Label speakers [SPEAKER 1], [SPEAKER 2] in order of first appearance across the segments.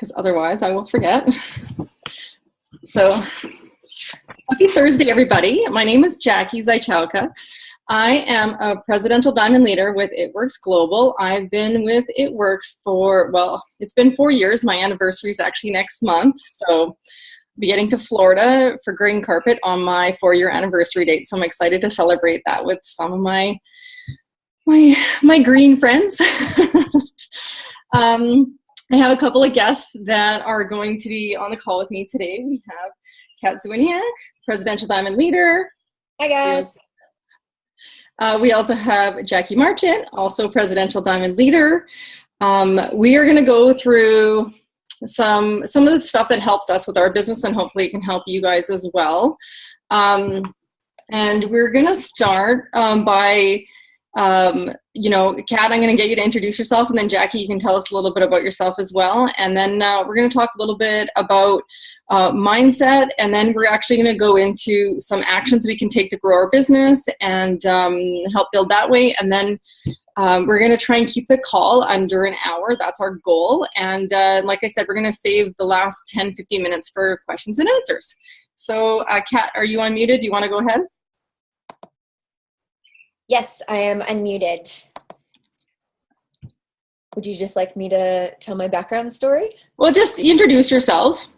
[SPEAKER 1] because otherwise I will forget. So happy Thursday, everybody. My name is Jackie Zychowka. I am a presidential diamond leader with It Works Global. I've been with It Works for, well, it's been 4 years. My anniversary is actually next month. So I'll be getting to Florida for green carpet on my 4-year anniversary date. So I'm excited to celebrate that with some of my green friends. I have a couple of guests that are going to be on the call with me today. We have Kat Zeweniuk, presidential diamond leader.
[SPEAKER 2] Hi, guys.
[SPEAKER 1] We also have Jackie Marchant, also presidential diamond leader. We are going to go through some of the stuff that helps us with our business, and hopefully it can help you guys as well. And we're going to start by Kat, I'm going to get you to introduce yourself, and then Jackie, you can tell us a little bit about yourself as well. And then we're going to talk a little bit about mindset, and then we're actually going to go into some actions we can take to grow our business and help build that way. And then we're going to try and keep the call under an hour. That's our goal. And like I said, we're going to save the last 10, 15 minutes for questions and answers. So Kat, are you unmuted? Do you want to go ahead?
[SPEAKER 2] Yes, I am unmuted. Would you just like me to tell my background story?
[SPEAKER 1] Well, just introduce yourself.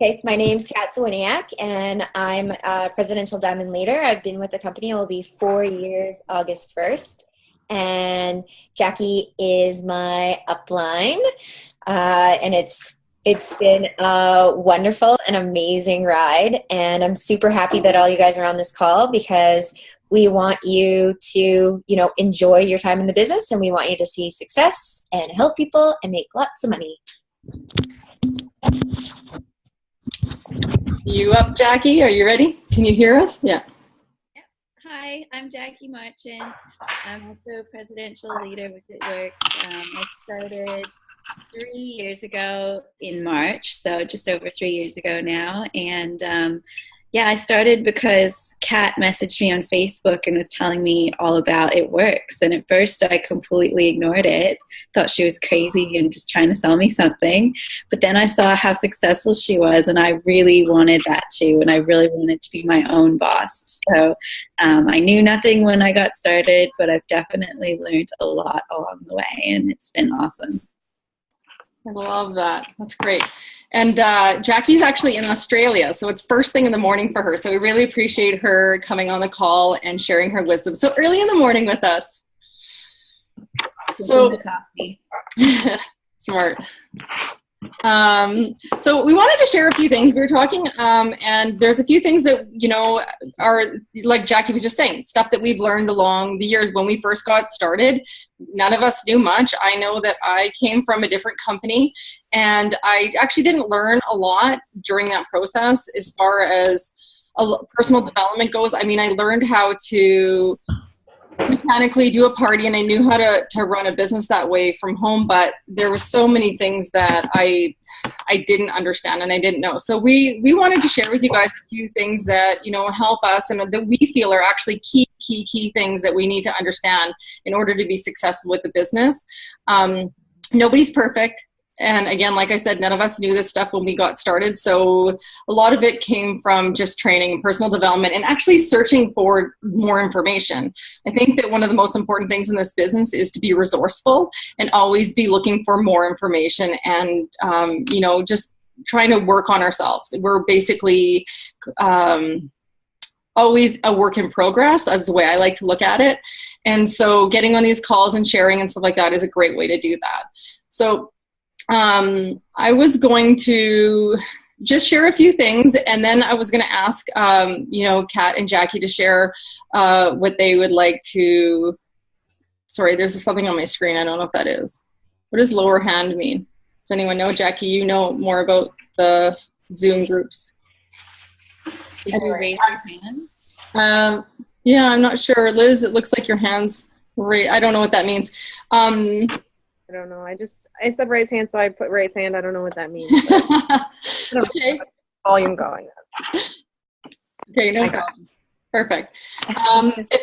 [SPEAKER 2] Okay, my name's Kat Zeweniuk, and I'm a presidential diamond leader. I've been with the company. It will be 4 years, August 1st. And Jackie is my upline. And it's been a wonderful and amazing ride. And I'm super happy that all you guys are on this call, because we want you to, enjoy your time in the business, and we want you to see success and help people and make lots of money.
[SPEAKER 1] You up, Jackie? Are you ready? Can you hear us? Yeah.
[SPEAKER 3] Yep. Hi, I'm Jackie Marchant. I'm also a presidential leader with It Works. I started 3 years ago in March, so just over 3 years ago now. And I started because Kat messaged me on Facebook and was telling me all about It Works. And at first I completely ignored it, thought she was crazy and just trying to sell me something. But then I saw how successful she was, and I really wanted that too. And I really wanted to be my own boss. So I knew nothing when I got started, but I've definitely learned a lot along the way, and it's been awesome.
[SPEAKER 1] I love that. That's great. And Jackie's actually in Australia, so it's first thing in the morning for her. So we really appreciate her coming on the call and sharing her wisdom so early in the morning with us. So smart. So we wanted to share a few things. We were talking, and there's a few things that, are, like Jackie was just saying, stuff that we've learned along the years. When we first got started, none of us knew much. I know that I came from a different company, and I actually didn't learn a lot during that process as far as personal development goes. I mean, I learned how to mechanically do a party, and I knew how to run a business that way from home, but there were so many things that I didn't understand and I didn't know. So we wanted to share with you guys a few things that, help us, and that we feel are actually key things that we need to understand in order to be successful with the business. Nobody's perfect. And again, like I said, none of us knew this stuff when we got started. So a lot of it came from just training and personal development and actually searching for more information. I think that one of the most important things in this business is to be resourceful and always be looking for more information and, just trying to work on ourselves. We're basically always a work in progress, as the way I like to look at it. And so getting on these calls and sharing and stuff like that is a great way to do that. So I was going to just share a few things, and then I was going to ask, Kat and Jackie to share what they would like to. Sorry, there's something on my screen. I don't know what that is. What does lower hand mean? Does anyone know? Jackie, you know more about the Zoom groups.
[SPEAKER 3] Did you raise your hand?
[SPEAKER 1] Yeah, I'm not sure. Liz, it looks like your hand's right. I don't know what that means.
[SPEAKER 4] I don't know. I said raise hand, so I put raise hand. I don't know what that means. Okay. Volume going.
[SPEAKER 1] Okay, no problem. Perfect.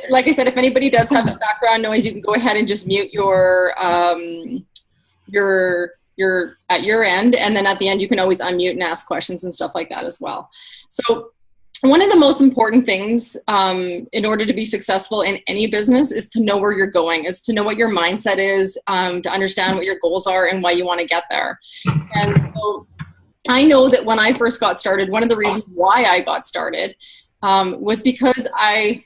[SPEAKER 1] Like I said, if anybody does have background noise, you can go ahead and just mute your you're at your end. And then at the end, you can always unmute and ask questions and stuff like that as well. So one of the most important things in order to be successful in any business is to know where you're going, is to know what your mindset is, to understand what your goals are and why you want to get there. And so I know that when I first got started, one of the reasons why I got started was because I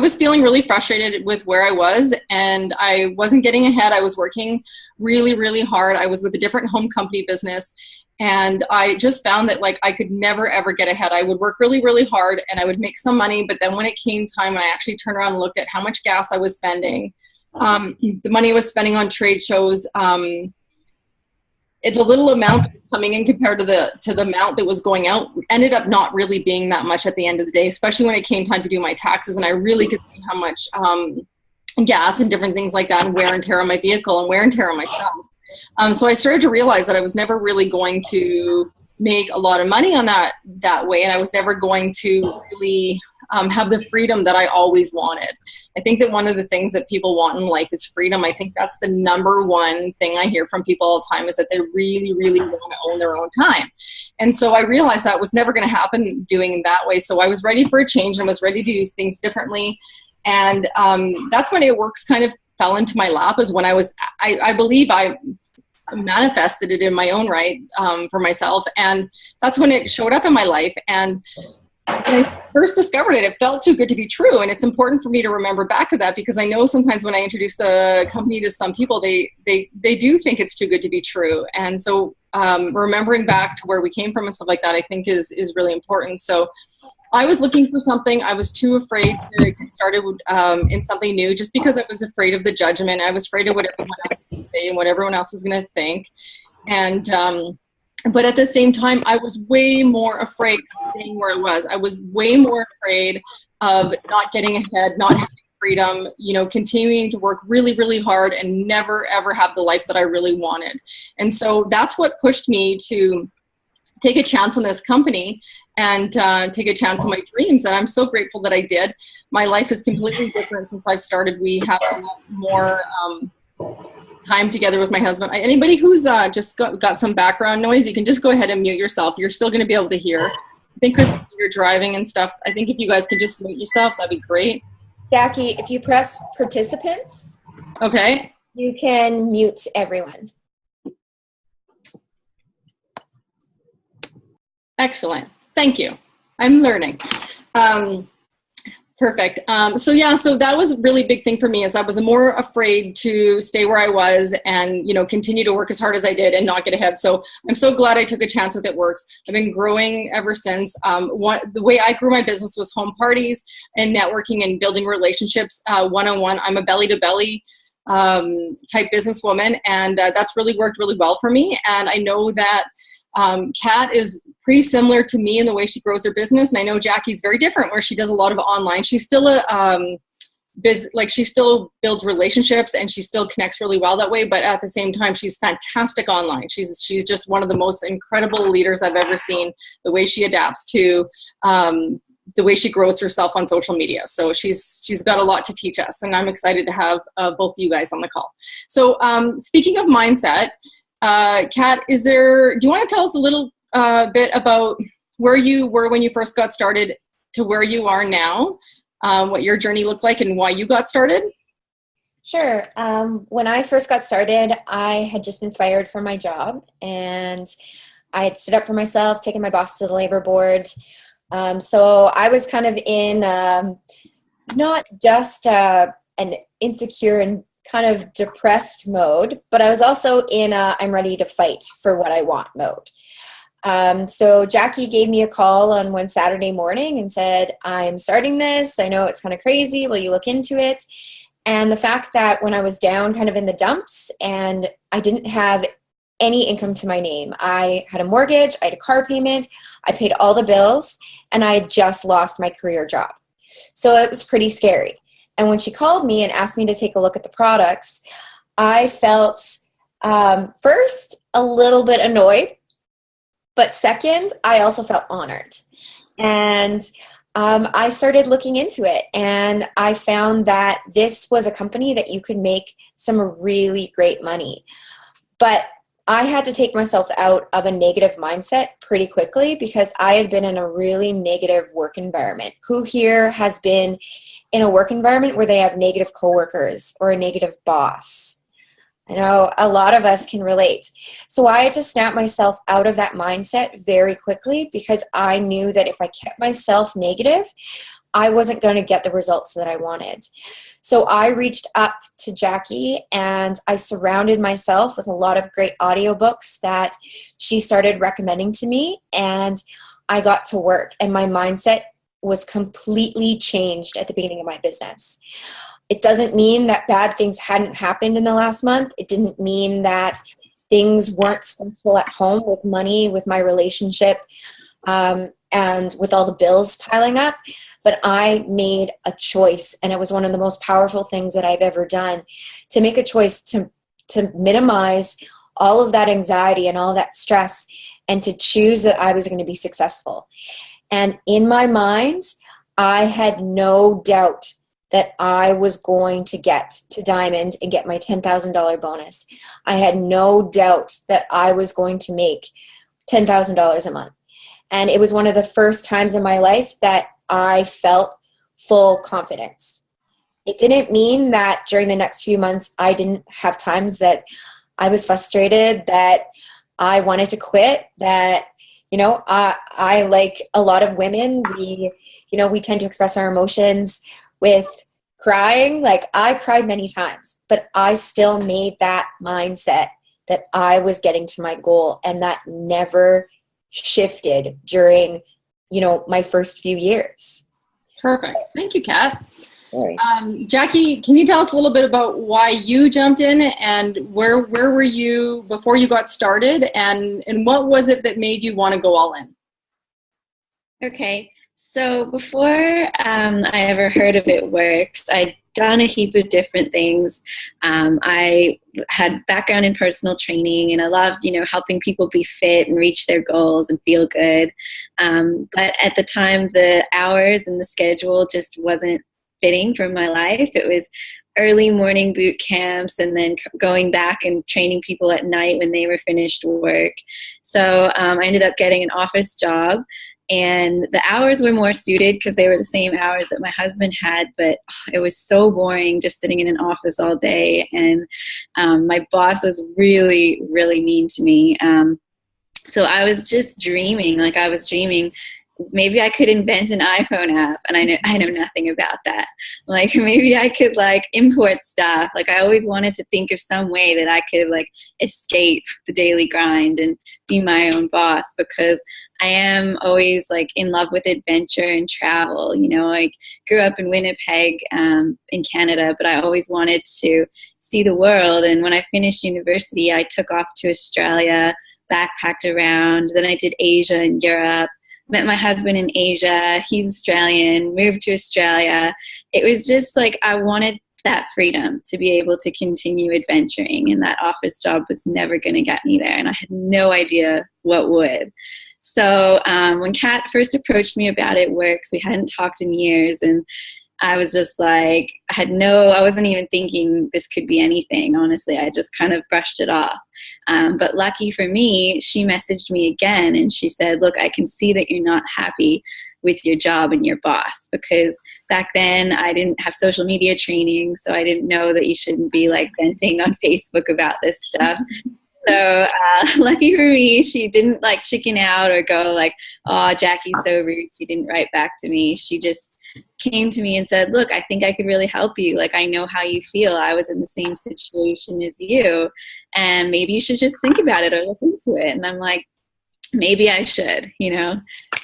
[SPEAKER 1] was feeling really frustrated with where I was, and I wasn't getting ahead. I was working really, really hard. I was with a different home company business, and I just found that like I could never, ever get ahead. I would work really, really hard and I would make some money, but then when it came time and I actually turned around and looked at how much gas I was spending, the money I was spending on trade shows, the little amount that was coming in compared to the amount that was going out ended up not really being that much at the end of the day, especially when it came time to do my taxes. And I really could see how much gas and different things like that and wear and tear on my vehicle and wear and tear on myself. So I started to realize that I was never really going to make a lot of money on that way. And I was never going to really have the freedom that I always wanted. I think that one of the things that people want in life is freedom. I think that's the number one thing I hear from people all the time, is that they really, really want to own their own time. And so I realized that was never going to happen doing it that way. So I was ready for a change and was ready to do things differently. And that's when It Works kind of fell into my lap, is when I believe I manifested it in my own right for myself. And that's when it showed up in my life. And when I first discovered it, it felt too good to be true. And it's important for me to remember back to that, because I know sometimes when I introduce a company to some people, they do think it's too good to be true. And so remembering back to where we came from and stuff like that, I think is really important. So I was looking for something. I was too afraid to get started in something new, just because I was afraid of the judgment. I was afraid of what everyone else is going to say and what everyone else is going to think. And but at the same time, I was way more afraid of staying where I was. I was way more afraid of not getting ahead, not having freedom, continuing to work really, really hard and never, ever have the life that I really wanted. And so that's what pushed me to take a chance on this company and take a chance on my dreams. And I'm so grateful that I did. My life is completely different since I've started. We have a lot more time together with my husband. Anybody who's just got some background noise, you can just go ahead and mute yourself. You're still going to be able to hear. I think, Christine, you're driving and stuff. I think if you guys could just mute yourself, that'd be great.
[SPEAKER 2] Jackie, if you press participants,
[SPEAKER 1] okay,
[SPEAKER 2] you can mute everyone.
[SPEAKER 1] Excellent. Thank you. I'm learning. Perfect. So that was a really big thing for me, is I was more afraid to stay where I was and, continue to work as hard as I did and not get ahead. So I'm so glad I took a chance with It Works. I've been growing ever since. The way I grew my business was home parties and networking and building relationships one-on-one. I'm a belly-to-belly type businesswoman, and that's really worked really well for me. And I know that Kat is pretty similar to me in the way she grows her business, and I know Jackie's very different, where she does a lot of online. She's still she still builds relationships and she still connects really well that way, but at the same time, she's fantastic online. She's just one of the most incredible leaders I've ever seen. The way she adapts to the way she grows herself on social media. So she's got a lot to teach us, and I'm excited to have both of you guys on the call. So speaking of mindset, Kat, do you want to tell us a little bit about where you were when you first got started to where you are now, what your journey looked like and why you got started?
[SPEAKER 2] Sure. When I first got started, I had just been fired from my job, and I had stood up for myself, taken my boss to the labor board. So I was kind of in not just an insecure and kind of depressed mode, but I was also in I'm ready to fight for what I want mode. So Jackie gave me a call on one Saturday morning and said, I'm starting this. I know it's kind of crazy. Will you look into it? And the fact that when I was down kind of in the dumps and I didn't have any income to my name, I had a mortgage, I had a car payment, I paid all the bills, and I had just lost my career job. So it was pretty scary. And when she called me and asked me to take a look at the products, I felt first a little bit annoyed, but second, I also felt honored. And I started looking into it, and I found that this was a company that you could make some really great money. But I had to take myself out of a negative mindset pretty quickly because I had been in a really negative work environment. Who here has been in a work environment where they have negative coworkers or a negative boss? I know a lot of us can relate. So I had to snap myself out of that mindset very quickly because I knew that if I kept myself negative, I wasn't going to get the results that I wanted. So I reached up to Jackie and I surrounded myself with a lot of great audiobooks that she started recommending to me, and I got to work, and my mindset was completely changed at the beginning of my business. It doesn't mean that bad things hadn't happened in the last month. It didn't mean that things weren't stressful at home with money, with my relationship, and with all the bills piling up. But I made a choice, and it was one of the most powerful things that I've ever done, to make a choice to minimize all of that anxiety and all that stress, and to choose that I was going to be successful. And in my mind, I had no doubt that I was going to get to Diamond and get my $10,000 bonus. I had no doubt that I was going to make $10,000 a month. And it was one of the first times in my life that I felt full confidence. It didn't mean that during the next few months I didn't have times that I was frustrated, that I wanted to quit, that, I like a lot of women, we tend to express our emotions with crying. Like, I cried many times, but I still made that mindset that I was getting to my goal, and that never shifted during my first few years.
[SPEAKER 1] Perfect. Thank you, Kat. Jackie, can you tell us a little bit about why you jumped in, and where were you before you got started, and what was it that made you want to go all in?
[SPEAKER 3] Okay, so before I ever heard of It Works, I'd done a heap of different things. I had background in personal training, and I loved, helping people be fit and reach their goals and feel good. But at the time, the hours and the schedule just wasn't fitting for my life. It was early morning boot camps and then going back and training people at night when they were finished work. So I ended up getting an office job. And the hours were more suited because they were the same hours that my husband had, but it was so boring just sitting in an office all day. And my boss was really, really mean to me. So I was just dreaming, maybe I could invent an iPhone app, and I know nothing about that. Like, maybe I could import stuff. Like, I always wanted to think of some way that I could escape the daily grind and be my own boss, because I am always in love with adventure and travel. I grew up in Winnipeg, in Canada, but I always wanted to see the world. And when I finished university, I took off to Australia, backpacked around. Then I did Asia and Europe. Met my husband in Asia. He's Australian, moved to Australia. It was just I wanted that freedom to be able to continue adventuring, and that office job was never going to get me there, and I had no idea what would. So when Kat first approached me about It Works, we hadn't talked in years, and I was just I wasn't even thinking this could be anything, honestly. I just kind of brushed it off. But lucky for me, she messaged me again, and she said, look, I can see that you're not happy with your job and your boss, because back then I didn't have social media training, so I didn't know that you shouldn't be venting on Facebook about this stuff. So lucky for me, she didn't chicken out or go oh, Jackie's so rude. She didn't write back to me. She just came to me and said, look, I think I could really help you. I know how you feel. I was in the same situation as you, and maybe you should just think about it or look into it. And I'm like, maybe I should,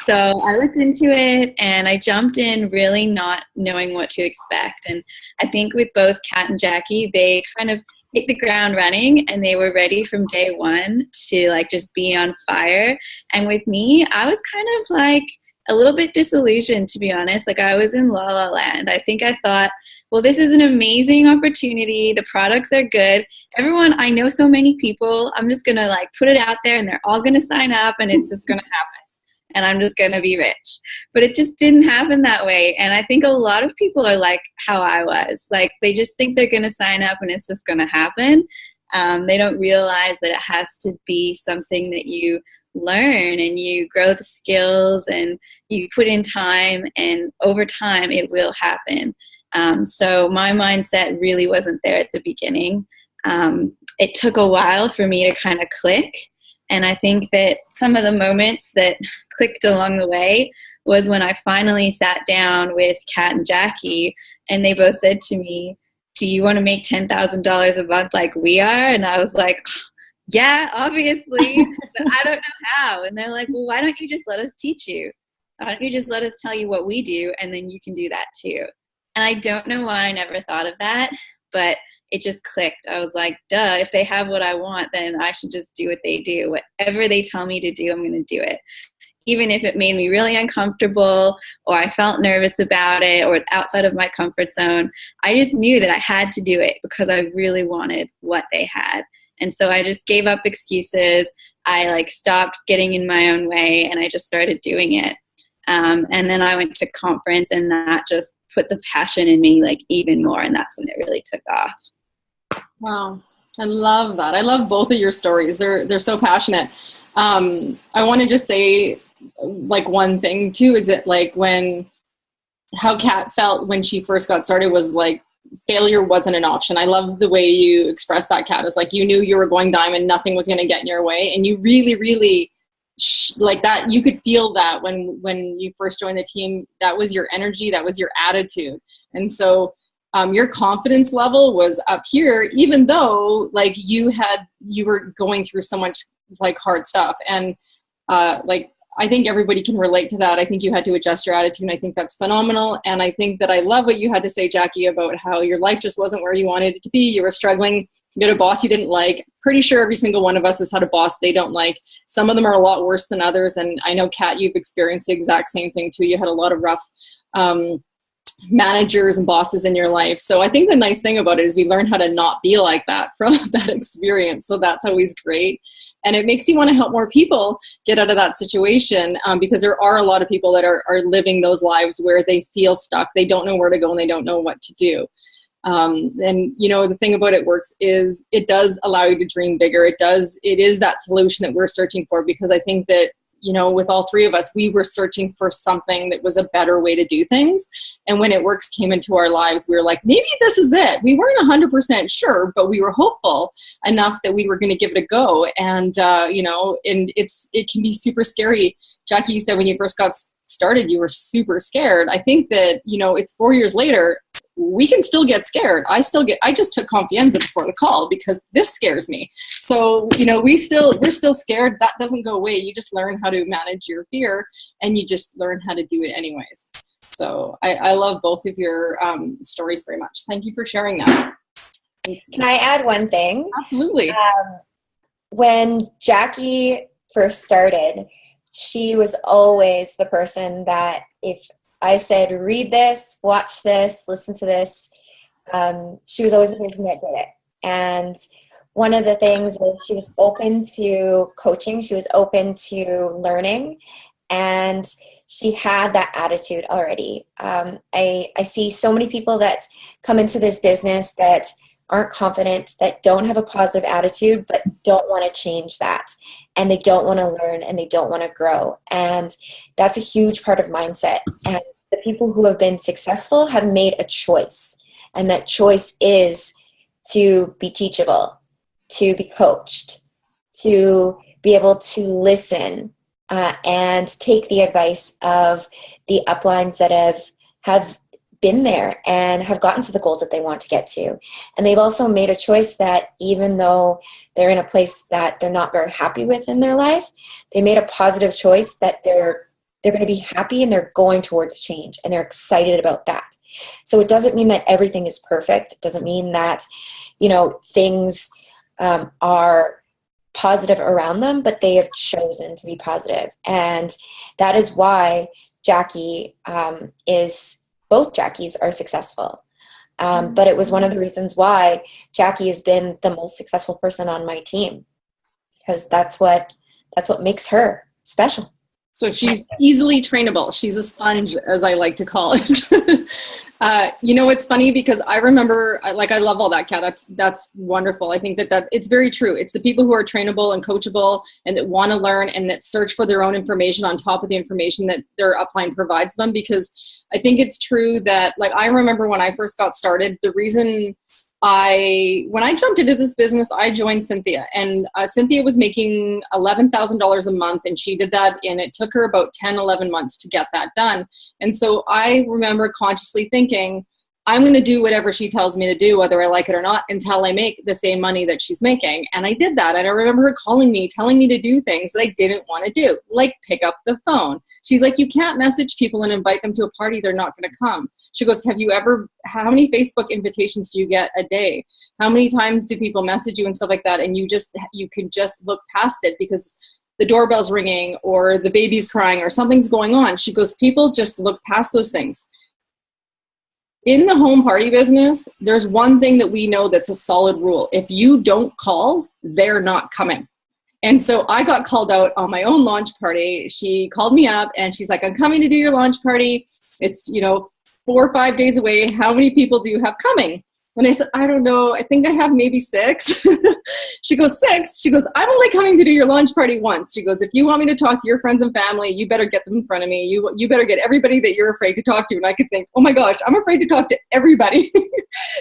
[SPEAKER 3] So I looked into it, and I jumped in really not knowing what to expect. And I think with both Kat and Jackie, they kind of hit the ground running, and they were ready from day one to just be on fire. And with me, I was kind of a little bit disillusioned, to be honest. I was in la la land. I think I thought, well, this is an amazing opportunity. The products are good. I know so many people. I'm just going to put it out there, and they're all going to sign up, and it's just going to happen. And I'm just going to be rich. But it just didn't happen that way. And I think a lot of people are like how I was. They just think they're going to sign up and it's just going to happen. They don't realize that it has to be something that you learn and you grow the skills and you put in time, and over time it will happen. So my mindset really wasn't there at the beginning. It took a while for me to kind of click. And I think that some of the moments that clicked along the way was when I finally sat down with Kat and Jackie, and they both said to me, "Do you want to make $10,000 a month like we are?" And I was like, "Yeah, obviously, but I don't know how." And they're like, "Well, why don't you just let us teach you? Why don't you just let us tell you what we do, and then you can do that too?" And I don't know why I never thought of that, but it just clicked. I was like, duh, if they have what I want, then I should just do what they do. Whatever they tell me to do, I'm going to do it. Even if it made me really uncomfortable, or I felt nervous about it, or it's outside of my comfort zone, I just knew that I had to do it because I really wanted what they had. And so I just gave up excuses. I stopped getting in my own way, and I just started doing it. And then I went to conference, and that just put the passion in me even more. And that's when it really took off.
[SPEAKER 1] Wow. I love that. I love both of your stories. They're so passionate. I want to just say one thing too, is that how Kat felt when she first got started was failure wasn't an option. I love the way you expressed that, Kat. It was you knew you were going diamond, nothing was going to get in your way. And you really, really that. You could feel that when you first joined the team. That was your energy. That was your attitude. And so your confidence level was up here, even though you were going through so much hard stuff. And I think everybody can relate to that. I think you had to adjust your attitude, and I think that's phenomenal. And I think that I love what you had to say, Jackie, about how your life just wasn't where you wanted it to be. You were struggling. You had a boss you didn't like. Pretty sure every single one of us has had a boss they don't like. Some of them are a lot worse than others. And I know, Kat, you've experienced the exact same thing too. You had a lot of rough managers and bosses in your life. So I think the nice thing about it is we learn how to not be like that from that experience. So that's always great. And it makes you want to help more people get out of that situation, because there are a lot of people that are living those lives where they feel stuck. They don't know where to go, and they don't know what to do. And the thing about it works is it does allow you to dream bigger. It is that solution that we're searching for, because I think that, with all three of us, we were searching for something that was a better way to do things. And when It Works came into our lives, we were like, maybe this is it. We weren't 100% sure, but we were hopeful enough that we were going to give it a go. And, and it can be super scary. Jackie, you said when you first got started, you were super scared. I think that, it's 4 years later, we can still get scared. I just took Confianza before the call because this scares me. So, we're still scared. That doesn't go away. You just learn how to manage your fear, and you just learn how to do it anyways. So I love both of your stories very much. Thank you for sharing that.
[SPEAKER 2] Can I add one thing?
[SPEAKER 1] Absolutely.
[SPEAKER 2] When Jackie first started, she was always the person that if I said, read this, watch this, listen to this, she was always the person that did it. And one of the things is she was open to coaching. She was open to learning. And she had that attitude already. I see so many people that come into this business that aren't confident, that don't have a positive attitude, but don't want to change that. And they don't want to learn, and they don't want to grow. And that's a huge part of mindset. And the people who have been successful have made a choice. And that choice is to be teachable, to be coached, to be able to listen, and take the advice of the uplines that have been there and have gotten to the goals that they want to get to. And they've also made a choice that even though they're in a place that they're not very happy with in their life, they made a positive choice that they're going to be happy, and they're going towards change, and they're excited about that. So it doesn't mean that everything is perfect. It doesn't mean that, things are positive around them, but they have chosen to be positive. And that is why Jackie both Jackies are successful. But it was one of the reasons why Jackie has been the most successful person on my team, because that's what makes her special.
[SPEAKER 1] So she's easily trainable. She's a sponge, as I like to call it. You know, it's funny because I remember, like, I love all that, Kat. That's wonderful. I think that it's very true. It's the people who are trainable and coachable and that want to learn and that search for their own information on top of the information that their upline provides them. Because I think it's true that, like, I remember when I first got started, the reason when I jumped into this business, I joined Cynthia, and Cynthia was making $11,000 a month, and she did that, and it took her about 10, 11 months to get that done. And so I remember consciously thinking, I'm going to do whatever she tells me to do, whether I like it or not, until I make the same money that she's making. And I did that. And I remember her calling me, telling me to do things that I didn't want to do, like pick up the phone. She's like, you can't message people and invite them to a party they're not going to come. She goes, how many Facebook invitations do you get a day? How many times do people message you and stuff like that? And you can just look past it because the doorbell's ringing or the baby's crying or something's going on. She goes, people just look past those things. In the home party business, there's one thing that we know that's a solid rule. If you don't call, they're not coming. And so I got called out on my own launch party. She called me up and she's like, I'm coming to do your launch party. It's, 4 or 5 days away. How many people do you have coming? And I said, I don't know. I think I have maybe 6. She goes, 6? She goes, I'm only coming to do your launch party once. She goes, if you want me to talk to your friends and family, you better get them in front of me. You better get everybody that you're afraid to talk to. And I could think, oh my gosh, I'm afraid to talk to everybody.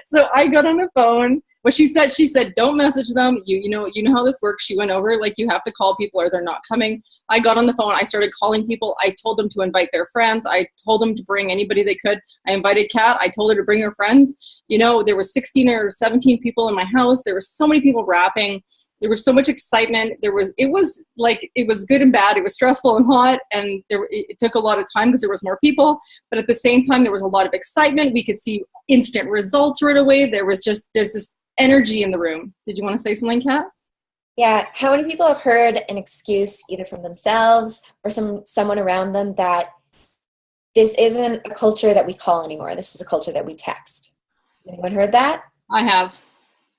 [SPEAKER 1] So I got on the phone. What she said, don't message them. You know how this works. She went over, like, you have to call people or they're not coming. I got on the phone. I started calling people. I told them to invite their friends. I told them to bring anybody they could. I invited Kat. I told her to bring her friends. There were 16 or 17 people in my house. There were so many people rapping. There was so much excitement. It was good and bad. It was stressful and hot, and it took a lot of time because there was more people. But at the same time, there was a lot of excitement. We could see instant results right away. There's this energy in the room. Did you want to say something, Kat?
[SPEAKER 2] Yeah. How many people have heard an excuse either from themselves or someone around them that this isn't a culture that we call anymore? This is a culture that we text. Has anyone heard that?
[SPEAKER 1] I have.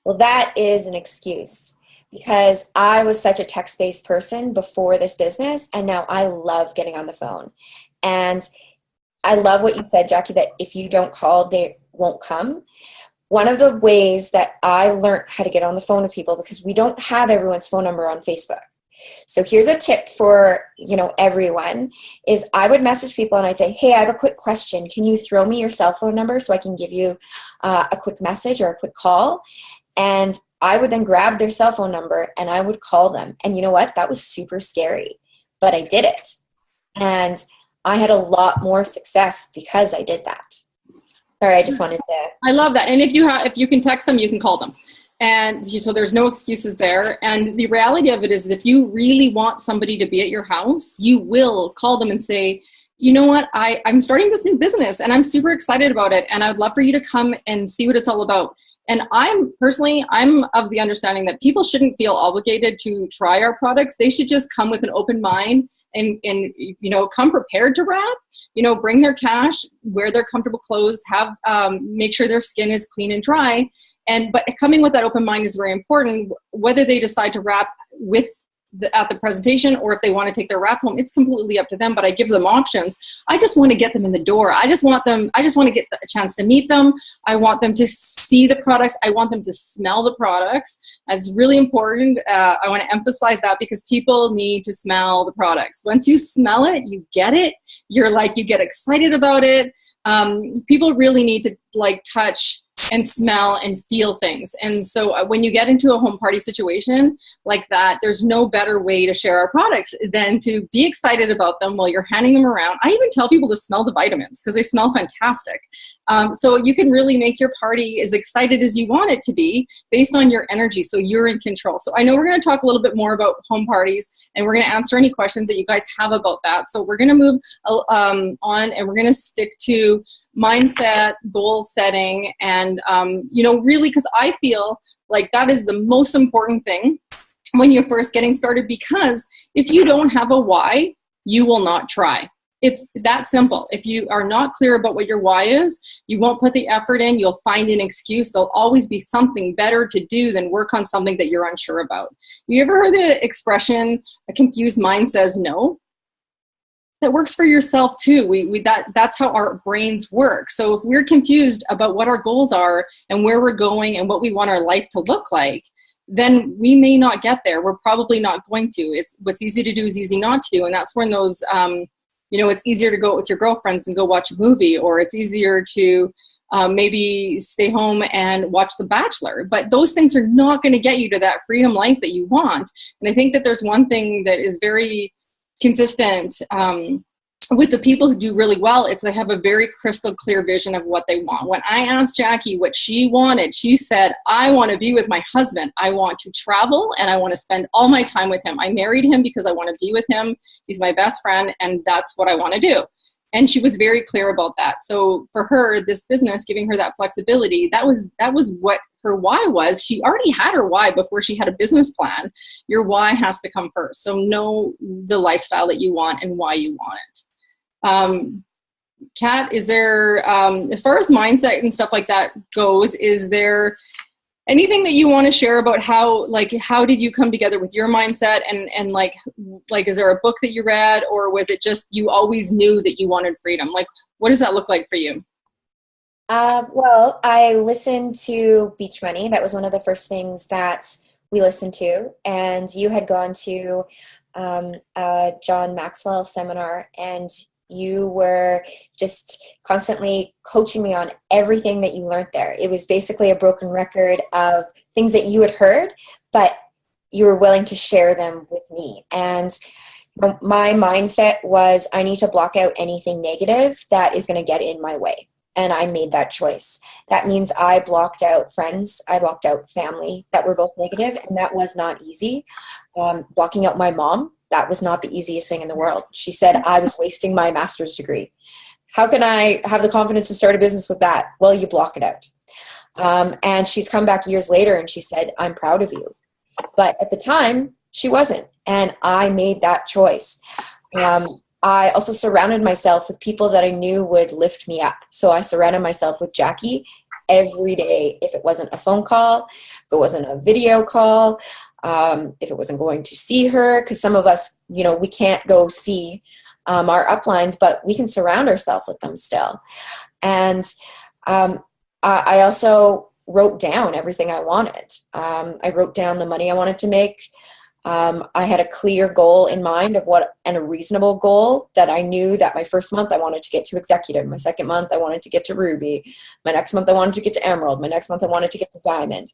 [SPEAKER 2] Well, that is an excuse because I was such a text-based person before this business, and now I love getting on the phone. And I love what you said, Jackie, that if you don't call, they won't come. One of the ways that I learned how to get on the phone with people, because we don't have everyone's phone number on Facebook. So here's a tip for, everyone, is I would message people and I'd say, hey, I have a quick question. Can you throw me your cell phone number so I can give you a quick message or a quick call? And I would then grab their cell phone number and I would call them. And you know what? That was super scary, but I did it. And I had a lot more success because I did that. Sorry, I just wanted to.
[SPEAKER 1] I love that. And if you can text them, you can call them. And so there's no excuses there. And the reality of it is if you really want somebody to be at your house, you will call them and say, you know what, I'm starting this new business and I'm super excited about it. And I would love for you to come and see what it's all about. And I'm of the understanding that people shouldn't feel obligated to try our products. They should just come with an open mind and come prepared to wrap, bring their cash, wear their comfortable clothes, make sure their skin is clean and dry. But coming with that open mind is very important. Whether they decide to wrap at the presentation or if they want to take their wrap home, it's completely up to them, but I give them options. I just want to get them in the door. I just want to get a chance to meet them. I want them to see the products. I want them to smell the products. That's really important. I want to emphasize that because people need to smell the products. Once you smell it, you get it. You get excited about it. People really need to touch and smell and feel things. And so when you get into a home party situation like that, there's no better way to share our products than to be excited about them while you're handing them around. I even tell people to smell the vitamins because they smell fantastic. So you can really make your party as excited as you want it to be based on your energy, so you're in control. So I know we're going to talk a little bit more about home parties, and we're going to answer any questions that you guys have about that. So we're going to move on, and we're going to stick to mindset, goal setting, and really, because I feel like that is the most important thing when you're first getting started, because if you don't have a why, you will not try. It's that simple. If you are not clear about what your why is, you won't put the effort in, you'll find an excuse. There'll always be something better to do than work on something that you're unsure about. You ever heard the expression, a confused mind says no? that works for yourself too. That's how our brains work. So if we're confused about what our goals are and where we're going and what we want our life to look like, then we may not get there. We're probably not going to. It's what's easy to do is easy not to do. And that's when those, it's easier to go out with your girlfriends and go watch a movie, or it's easier to maybe stay home and watch The Bachelor. But those things are not going to get you to that freedom life that you want. And I think that there's one thing that is very consistent with the people who do really well, is they have a very crystal clear vision of what they want. When I asked Jackie what she wanted, she said, I want to be with my husband. I want to travel and I want to spend all my time with him. I married him because I want to be with him. He's my best friend and that's what I want to do. And she was very clear about that. So for her, this business, giving her that flexibility, that was what her why was. She already had her why before she had a business plan. Your why has to come first. So know the lifestyle that you want and why you want it. Kat, is there, as far as mindset and stuff like that goes, is there anything that you want to share about how did you come together with your mindset and like, is there a book that you read, or was it just you always knew that you wanted freedom? Like, what does that look like for you?
[SPEAKER 2] Well, I listened to Beach Money. That was one of the first things that we listened to. And you had gone to a John Maxwell seminar, and you were just constantly coaching me on everything that you learned there. It was basically a broken record of things that you had heard, but you were willing to share them with me. And my mindset was, I need to block out anything negative that is going to get in my way. And I made that choice. That means I blocked out friends, I blocked out family that were both negative, and that was not easy. Blocking out my mom, that was not the easiest thing in the world. She said I was wasting my master's degree. How can I have the confidence to start a business with that? Well, you block it out. And she's come back years later and she said, I'm proud of you. But at the time, she wasn't. And I made that choice. I also surrounded myself with people that I knew would lift me up. So I surrounded myself with Jackie every day. If it wasn't a phone call, if it wasn't a video call, if it wasn't going to see her, because some of us, we can't go see our uplines, but we can surround ourselves with them still. And I also wrote down everything I wanted. I wrote down the money I wanted to make. I had a clear goal in mind and a reasonable goal that I knew that my first month I wanted to get to executive. My second month I wanted to get to ruby. My next month I wanted to get to emerald. My next month I wanted to get to diamond.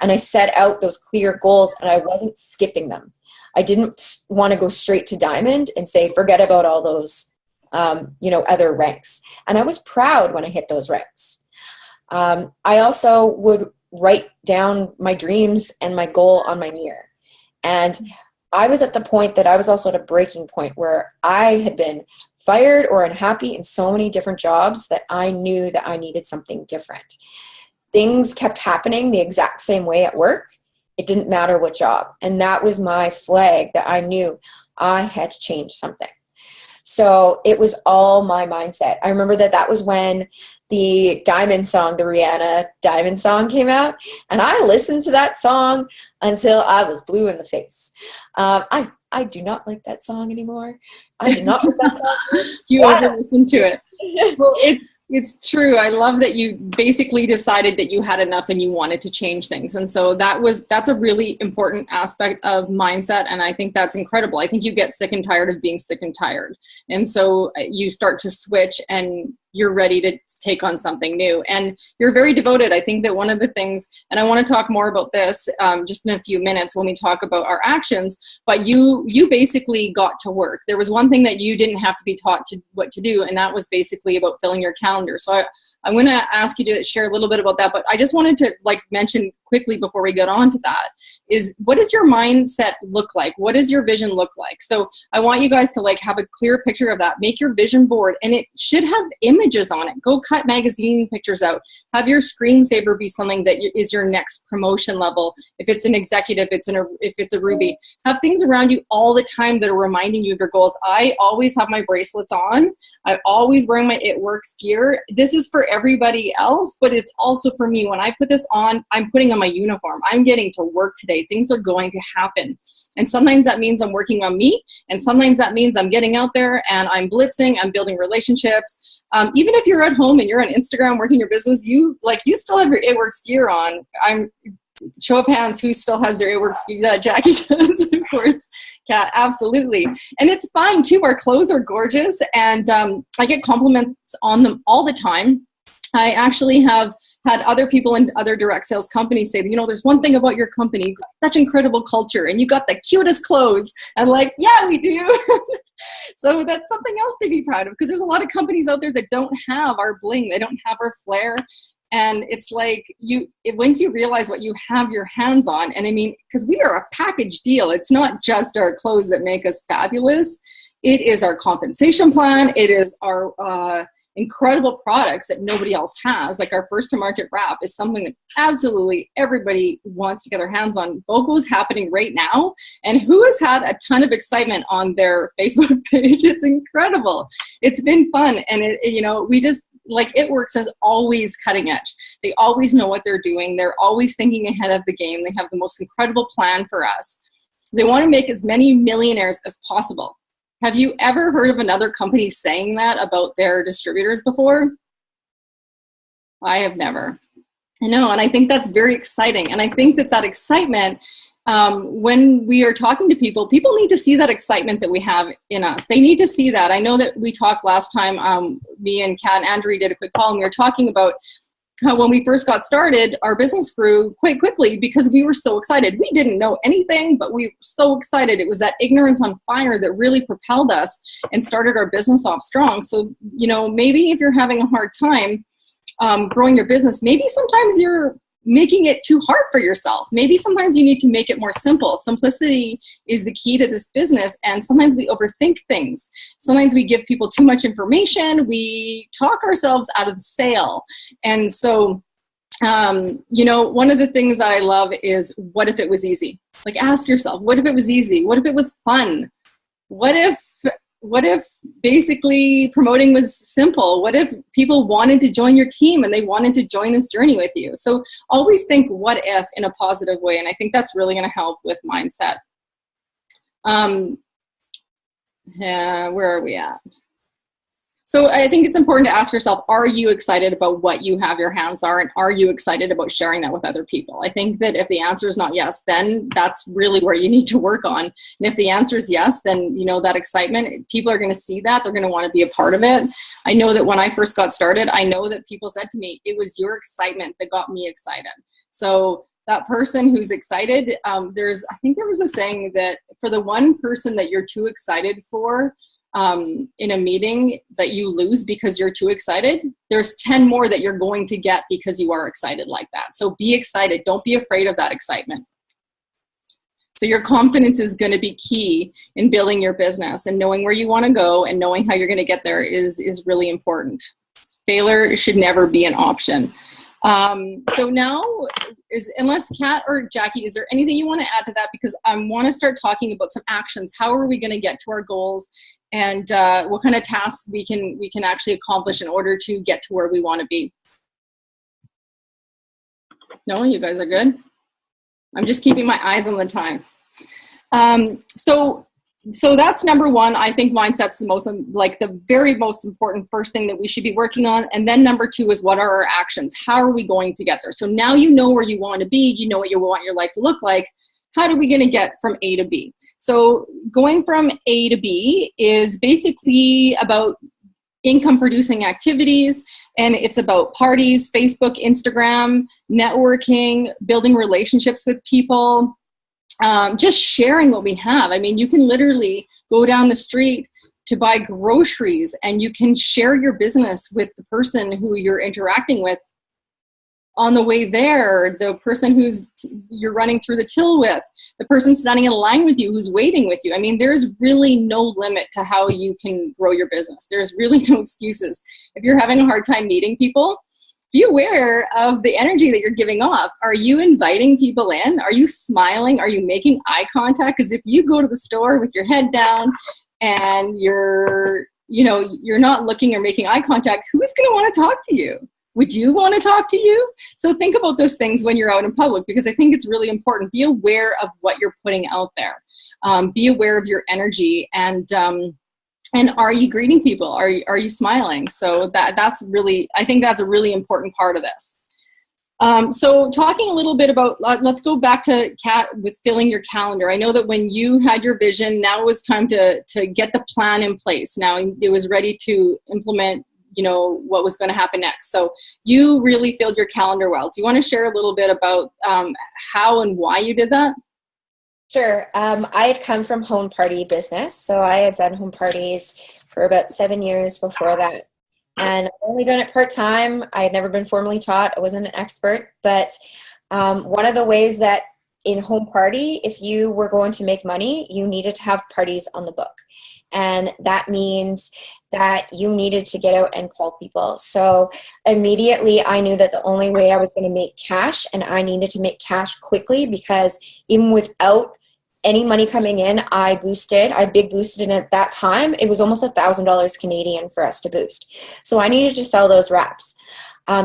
[SPEAKER 2] And I set out those clear goals and I wasn't skipping them. I didn't want to go straight to diamond and say, forget about all those, other ranks. And I was proud when I hit those ranks. I also would write down my dreams and my goal on my mirror. And I was at the point that I was also at a breaking point where I had been fired or unhappy in so many different jobs that I knew that I needed something different. Things kept happening the exact same way at work. It didn't matter what job. And that was my flag that I knew I had to change something. So it was all my mindset. I remember that was when the Diamond song, the Rihanna Diamond song came out. And I listened to that song until I was blue in the face. I do not like that song anymore. I do not like that song.
[SPEAKER 1] You ever listen to it? Well, it's true. I love that you basically decided that you had enough and you wanted to change things. And so that's a really important aspect of mindset. And I think that's incredible. I think you get sick and tired of being sick and tired. And so you start to switch and you're ready to take on something new. And you're very devoted. I think that one of the things, and I want to talk more about this just in a few minutes when we talk about our actions, but you basically got to work. There was one thing that you didn't have to be taught what to do, and that was basically about filling your calendar. So I'm going to ask you to share a little bit about that, but I just wanted to mention quickly before we get on to that is, what does your mindset look like? What does your vision look like? So I want you guys to have a clear picture of that. Make your vision board, and it should have images on it. Go cut magazine pictures out. Have your screensaver be something that is your next promotion level. If it's an executive, if it's a ruby, have things around you all the time that are reminding you of your goals. I always have my bracelets on. I always wearing my It Works gear. This is for everybody else, but it's also for me. When I put this on, I'm putting a my uniform. I'm getting to work today. Things are going to happen. And sometimes that means I'm working on me. And sometimes that means I'm getting out there and I'm blitzing, I'm building relationships. Even if you're at home and you're on Instagram working your business, you still have your It Works gear on. Show of hands, who still has their It Works gear? That Jackie does, of course. Kat, absolutely. And it's fun too. Our clothes are gorgeous, and I get compliments on them all the time. I actually have had other people in other direct sales companies say, there's one thing about your company, you've got such incredible culture and you got the cutest clothes. And like, yeah, we do. So that's something else to be proud of, because there's a lot of companies out there that don't have our bling. They don't have our flair. And it's like, once you realize what you have your hands on, and I mean, because we are a package deal. It's not just our clothes that make us fabulous. It is our compensation plan. It is our incredible products that nobody else has. Like our first to market wrap is something that absolutely everybody wants to get their hands on. BOGO is happening right now. And who has had a ton of excitement on their Facebook page? It's incredible. It's been fun. And we just, like, It Works is always cutting edge. They always know what they're doing. They're always thinking ahead of the game. They have the most incredible plan for us. They want to make as many millionaires as possible. Have you ever heard of another company saying that about their distributors before? I have never. I know, and I think that's very exciting. And I think that excitement, when we are talking to people need to see that excitement that we have in us. They need to see that. I know that we talked last time, me and Kat and Andrew did a quick call, and we were talking about how when we first got started, our business grew quite quickly because we were so excited. We didn't know anything, but we were so excited. It was that ignorance on fire that really propelled us and started our business off strong. So, maybe if you're having a hard time growing your business, maybe sometimes you're making it too hard for yourself. Maybe sometimes you need to make it more simple. Simplicity is the key to this business, and sometimes we overthink things. Sometimes we give people too much information. We talk ourselves out of the sale. And so, one of the things that I love is, what if it was easy? Like, ask yourself, what if it was easy? What if it was fun? What if basically promoting was simple? What if people wanted to join your team and they wanted to join this journey with you? So always think what if in a positive way. And I think that's really going to help with mindset. Where are we at? So I think it's important to ask yourself, are you excited about what you have your hands on, and are you excited about sharing that with other people? I think that if the answer is not yes, then that's really where you need to work on. And if the answer is yes, then that excitement, people are going to see that. They're going to want to be a part of it. I know that when I first got started, I know that people said to me, it was your excitement that got me excited. So that person who's excited, I think there was a saying that for the one person that you're too excited for, in a meeting that you lose because you're too excited, there's 10 more that you're going to get because you are excited like that. So be excited. Don't be afraid of that excitement. So your confidence is going to be key in building your business, and knowing where you want to go and knowing how you're going to get there is really important. Failure should never be an option. So now, unless Kat or Jackie, is there anything you want to add to that? Because I want to start talking about some actions. How are we going to get to our goals, and what kind of tasks we can actually accomplish in order to get to where we want to be? No, you guys are good? I'm just keeping my eyes on the time. So that's number one. I think mindset's the very most important first thing that we should be working on. And then number two is, what are our actions? How are we going to get there? So now you know where you want to be. You know what you want your life to look like. How are we going to get from A to B? So going from A to B is basically about income producing activities, and it's about parties, Facebook, Instagram, networking, building relationships with people, just sharing what we have. I mean, you can literally go down the street to buy groceries and you can share your business with the person who you're interacting with on the way there, the person you're running through the till with, the person standing in line with you who's waiting with you. I mean, there's really no limit to how you can grow your business. There's really no excuses. If you're having a hard time meeting people, be aware of the energy that you're giving off. Are you inviting people in? Are you smiling? Are you making eye contact? Because if you go to the store with your head down and you're not looking or making eye contact, who's going to want to talk to you? Would you want to talk to you? So think about those things when you're out in public, because I think it's really important. Be aware of what you're putting out there. Be aware of your energy, and are you greeting people? Are you smiling? So that's really, I think that's a really important part of this. So talking a little bit about, let's go back to Kat with filling your calendar. I know that when you had your vision, now it was time to get the plan in place. Now it was ready to implement, what was going to happen next. So you really filled your calendar well. Do you want to share a little bit about how and why you did that?
[SPEAKER 2] Sure. I had come from home party business. So I had done home parties for about 7 years before that. And I've only done it part-time. I had never been formally taught. I wasn't an expert. But one of the ways that in home party, if you were going to make money, you needed to have parties on the book. And that means that you needed to get out and call people. So immediately I knew that the only way I was going to make cash, and I needed to make cash quickly, because even without any money coming in, I big boosted, and at that time it was almost $1,000 Canadian for us to boost. So I needed to sell those wraps.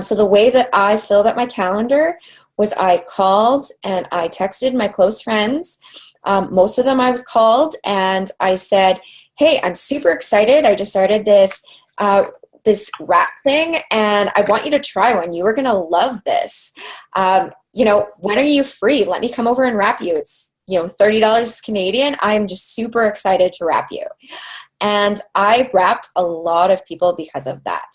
[SPEAKER 2] So the way that I filled up my calendar was I called and I texted my close friends. Most of them I was called, and I said, hey, I'm super excited. I just started this wrap thing, and I want you to try one. You are going to love this. When are you free? Let me come over and wrap you. It's $30 Canadian. I'm just super excited to wrap you. And I wrapped a lot of people because of that.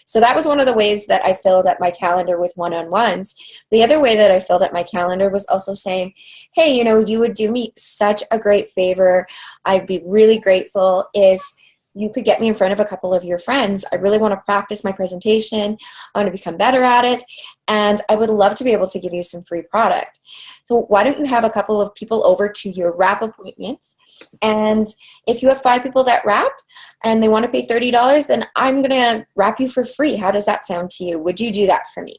[SPEAKER 2] So that was one of the ways that I filled up my calendar with one-on-ones. The other way that I filled up my calendar was also saying, hey, you would do me such a great favor. I'd be really grateful if you could get me in front of a couple of your friends. I really want to practice my presentation. I want to become better at it. And I would love to be able to give you some free product. So why don't you have a couple of people over to your wrap appointments? And if you have 5 people that wrap and they want to pay $30, then I'm going to wrap you for free. How does that sound to you? Would you do that for me?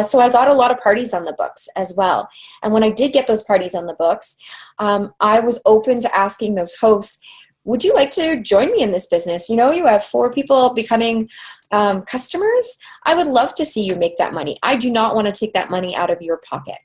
[SPEAKER 2] So I got a lot of parties on the books as well. And when I did get those parties on the books, I was open to asking those hosts, would you like to join me in this business? You have 4 people becoming customers. I would love to see you make that money. I do not want to take that money out of your pocket.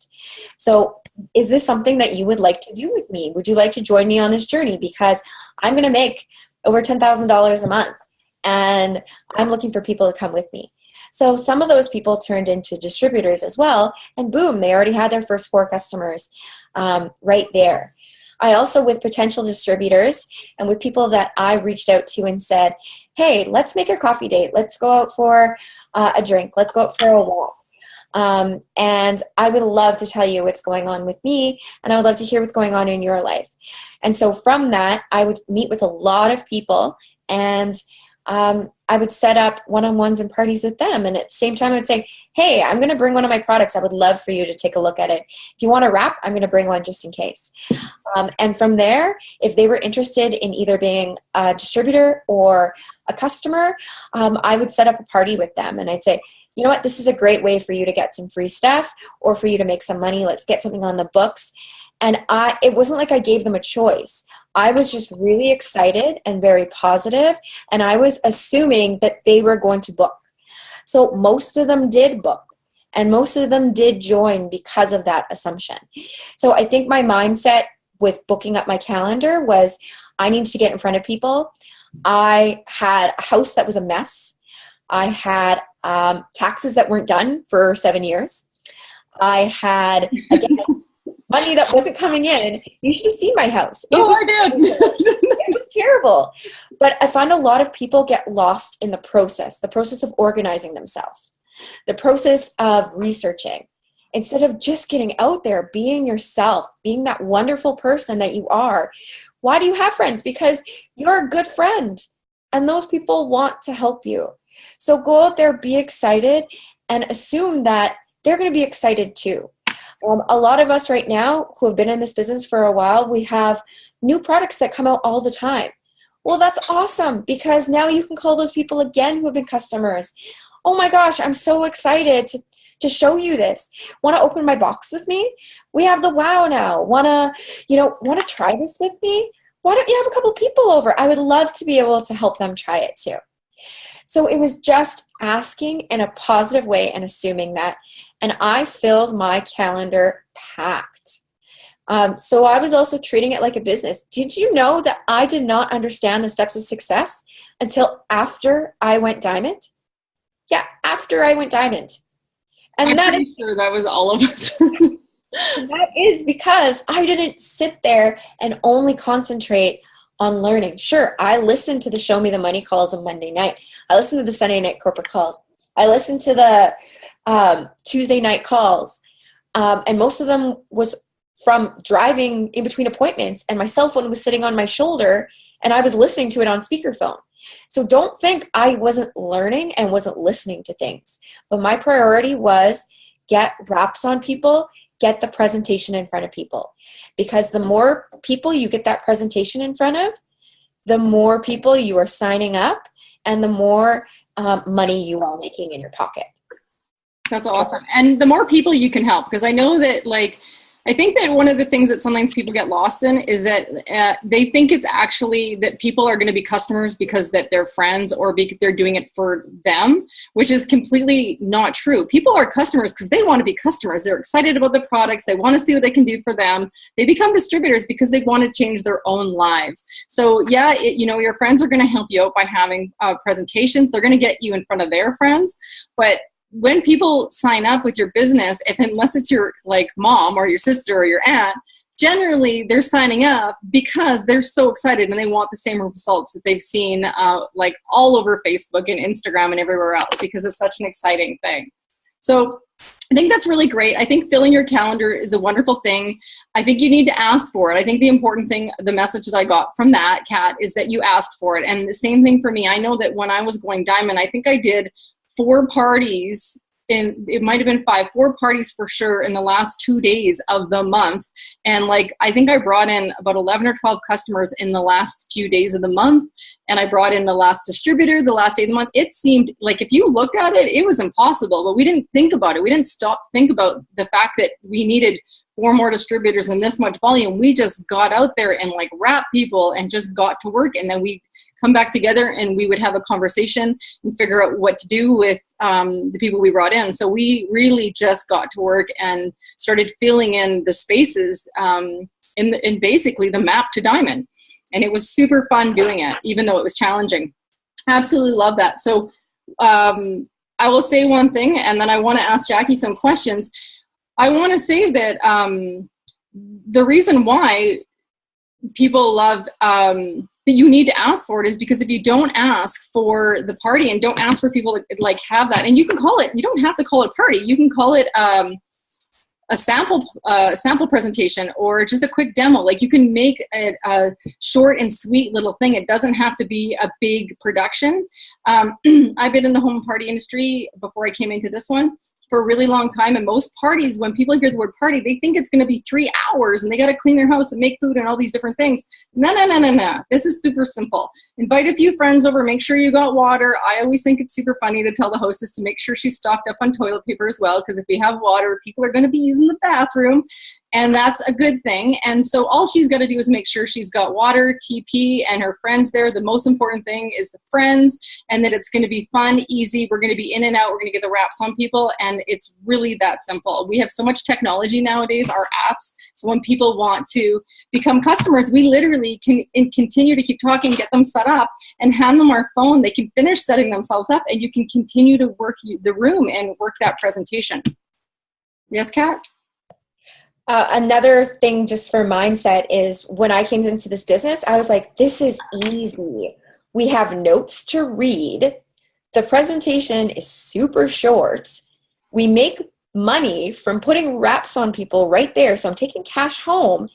[SPEAKER 2] So is this something that you would like to do with me? Would you like to join me on this journey? Because I'm going to make over $10,000 a month, and I'm looking for people to come with me. So some of those people turned into distributors as well, and boom, they already had their first 4 customers right there. I also, with potential distributors and with people that I reached out to and said, hey, let's make a coffee date. Let's go out for a drink. Let's go out for a walk. And I would love to tell you what's going on with me, and I would love to hear what's going on in your life. And so from that, I would meet with a lot of people, and I would set up one-on-ones and parties with them. And at the same time, I would say, hey, I'm going to bring one of my products. I would love for you to take a look at it. If you want to wrap, I'm going to bring one just in case. And from there, if they were interested in either being a distributor or a customer, I would set up a party with them. And I'd say, you know what, this is a great way for you to get some free stuff or for you to make some money. Let's get something on the books. And it wasn't like I gave them a choice. I was just really excited and very positive, and I was assuming that they were going to book. So most of them did book, and most of them did join because of that assumption. So I think my mindset with booking up my calendar was I need to get in front of people. I had a house that was a mess. I had taxes that weren't done for 7 years. I had, again, money that wasn't coming in. You should have seen my house.
[SPEAKER 1] I did.
[SPEAKER 2] It was terrible. But I find a lot of people get lost in the process of organizing themselves, the process of researching. Instead of just getting out there, being yourself, being that wonderful person that you are. Why do you have friends? Because you're a good friend, and those people want to help you. So go out there, be excited, and assume that they're going to be excited too. A lot of us right now who have been in this business for a while, we have new products that come out all the time. Well, that's awesome, because now you can call those people again who have been customers. Oh my gosh, I'm so excited to show you this. Want to open my box with me? We have the wow now. Want to try this with me? Why don't you have a couple people over? I would love to be able to help them try it too. So it was just asking in a positive way and assuming that. And I filled my calendar packed. So I was also treating it like a business. Did you know that I did not understand the steps of success until after I went diamond? Yeah, after I went diamond. And
[SPEAKER 1] I'm
[SPEAKER 2] that
[SPEAKER 1] pretty
[SPEAKER 2] is
[SPEAKER 1] sure that was all of us.
[SPEAKER 2] that is because I didn't sit there and only concentrate on learning. Sure, I listened to the Show Me the Money calls on Monday night. I listened to the Sunday night corporate calls. I listened to the Tuesday night calls. And most of them was from driving in between appointments, and my cell phone was sitting on my shoulder and I was listening to it on speakerphone. So don't think I wasn't learning and wasn't listening to things. But my priority was get wraps on people, get the presentation in front of people. Because the more people you get that presentation in front of, the more people you are signing up and the more money you are making in your pocket.
[SPEAKER 1] That's awesome. And the more people you can help, because I know that, like, I think that one of the things that sometimes people get lost in is that they think it's actually that people are going to be customers because that they're friends or they're doing it for them, which is completely not true. People are customers because they want to be customers. They're excited about the products. They want to see what they can do for them. They become distributors because they want to change their own lives. So yeah, your friends are going to help you out by having presentations. They're going to get you in front of their friends, but when people sign up with your business, unless it's your like mom or your sister or your aunt, generally they're signing up because they're so excited and they want the same results that they've seen like all over Facebook and Instagram and everywhere else, because it's such an exciting thing. So I think that's really great. I think filling your calendar is a wonderful thing. I think you need to ask for it. I think the important thing, the message that I got from that, Kat, is that you asked for it. And the same thing for me. I know that when I was going diamond, I think I did 4 parties, and it might have been 4 parties for sure in the last 2 days of the month. And like, I think I brought in about 11 or 12 customers in the last few days of the month. And I brought in the last distributor the last day of the month. It seemed like if you looked at it, it was impossible, but we didn't think about it. We didn't stop to think about the fact that we needed 4 more distributors and this much volume. We just got out there and like wrapped people and just got to work. And then we come back together and we would have a conversation and figure out what to do with the people we brought in. So we really just got to work and started filling in the spaces in basically the map to diamond. And it was super fun doing it, even though it was challenging. Absolutely love that. So I will say one thing, and then I want to ask Jackie some questions. I want to say that the reason why people love that you need to ask for it is because if you don't ask for the party and don't ask for people to like have that, and you can call it, you don't have to call it party. You can call it a sample presentation or just a quick demo. Like you can make a short and sweet little thing. It doesn't have to be a big production. I've been in the home party industry before I came into this one for a really long time, and most parties, when people hear the word party, they think it's going to be 3 hours and they got to clean their house and make food and all these different things. No. This is super simple. Invite a few friends over, make sure you got water. I always think it's super funny to tell the hostess to make sure she's stocked up on toilet paper as well, because if we have water, people are going to be using the bathroom, and that's a good thing. And so all she's got to do is make sure she's got water, TP, and her friends there. The most important thing is the friends, and that it's going to be fun, easy. We're going to be in and out. We're going to get the wraps on people, and it's really that simple. We have so much technology nowadays, our apps. So when people want to become customers, we literally can continue to keep talking, get them set up, and hand them our phone. They can finish setting themselves up, and you can continue to work the room and work that presentation. Yes, Kat?
[SPEAKER 2] Another thing just for mindset is when I came into this business, I was like, this is easy. We have notes to read. The presentation is super short. We make money from putting wraps on people right there. So I'm taking cash home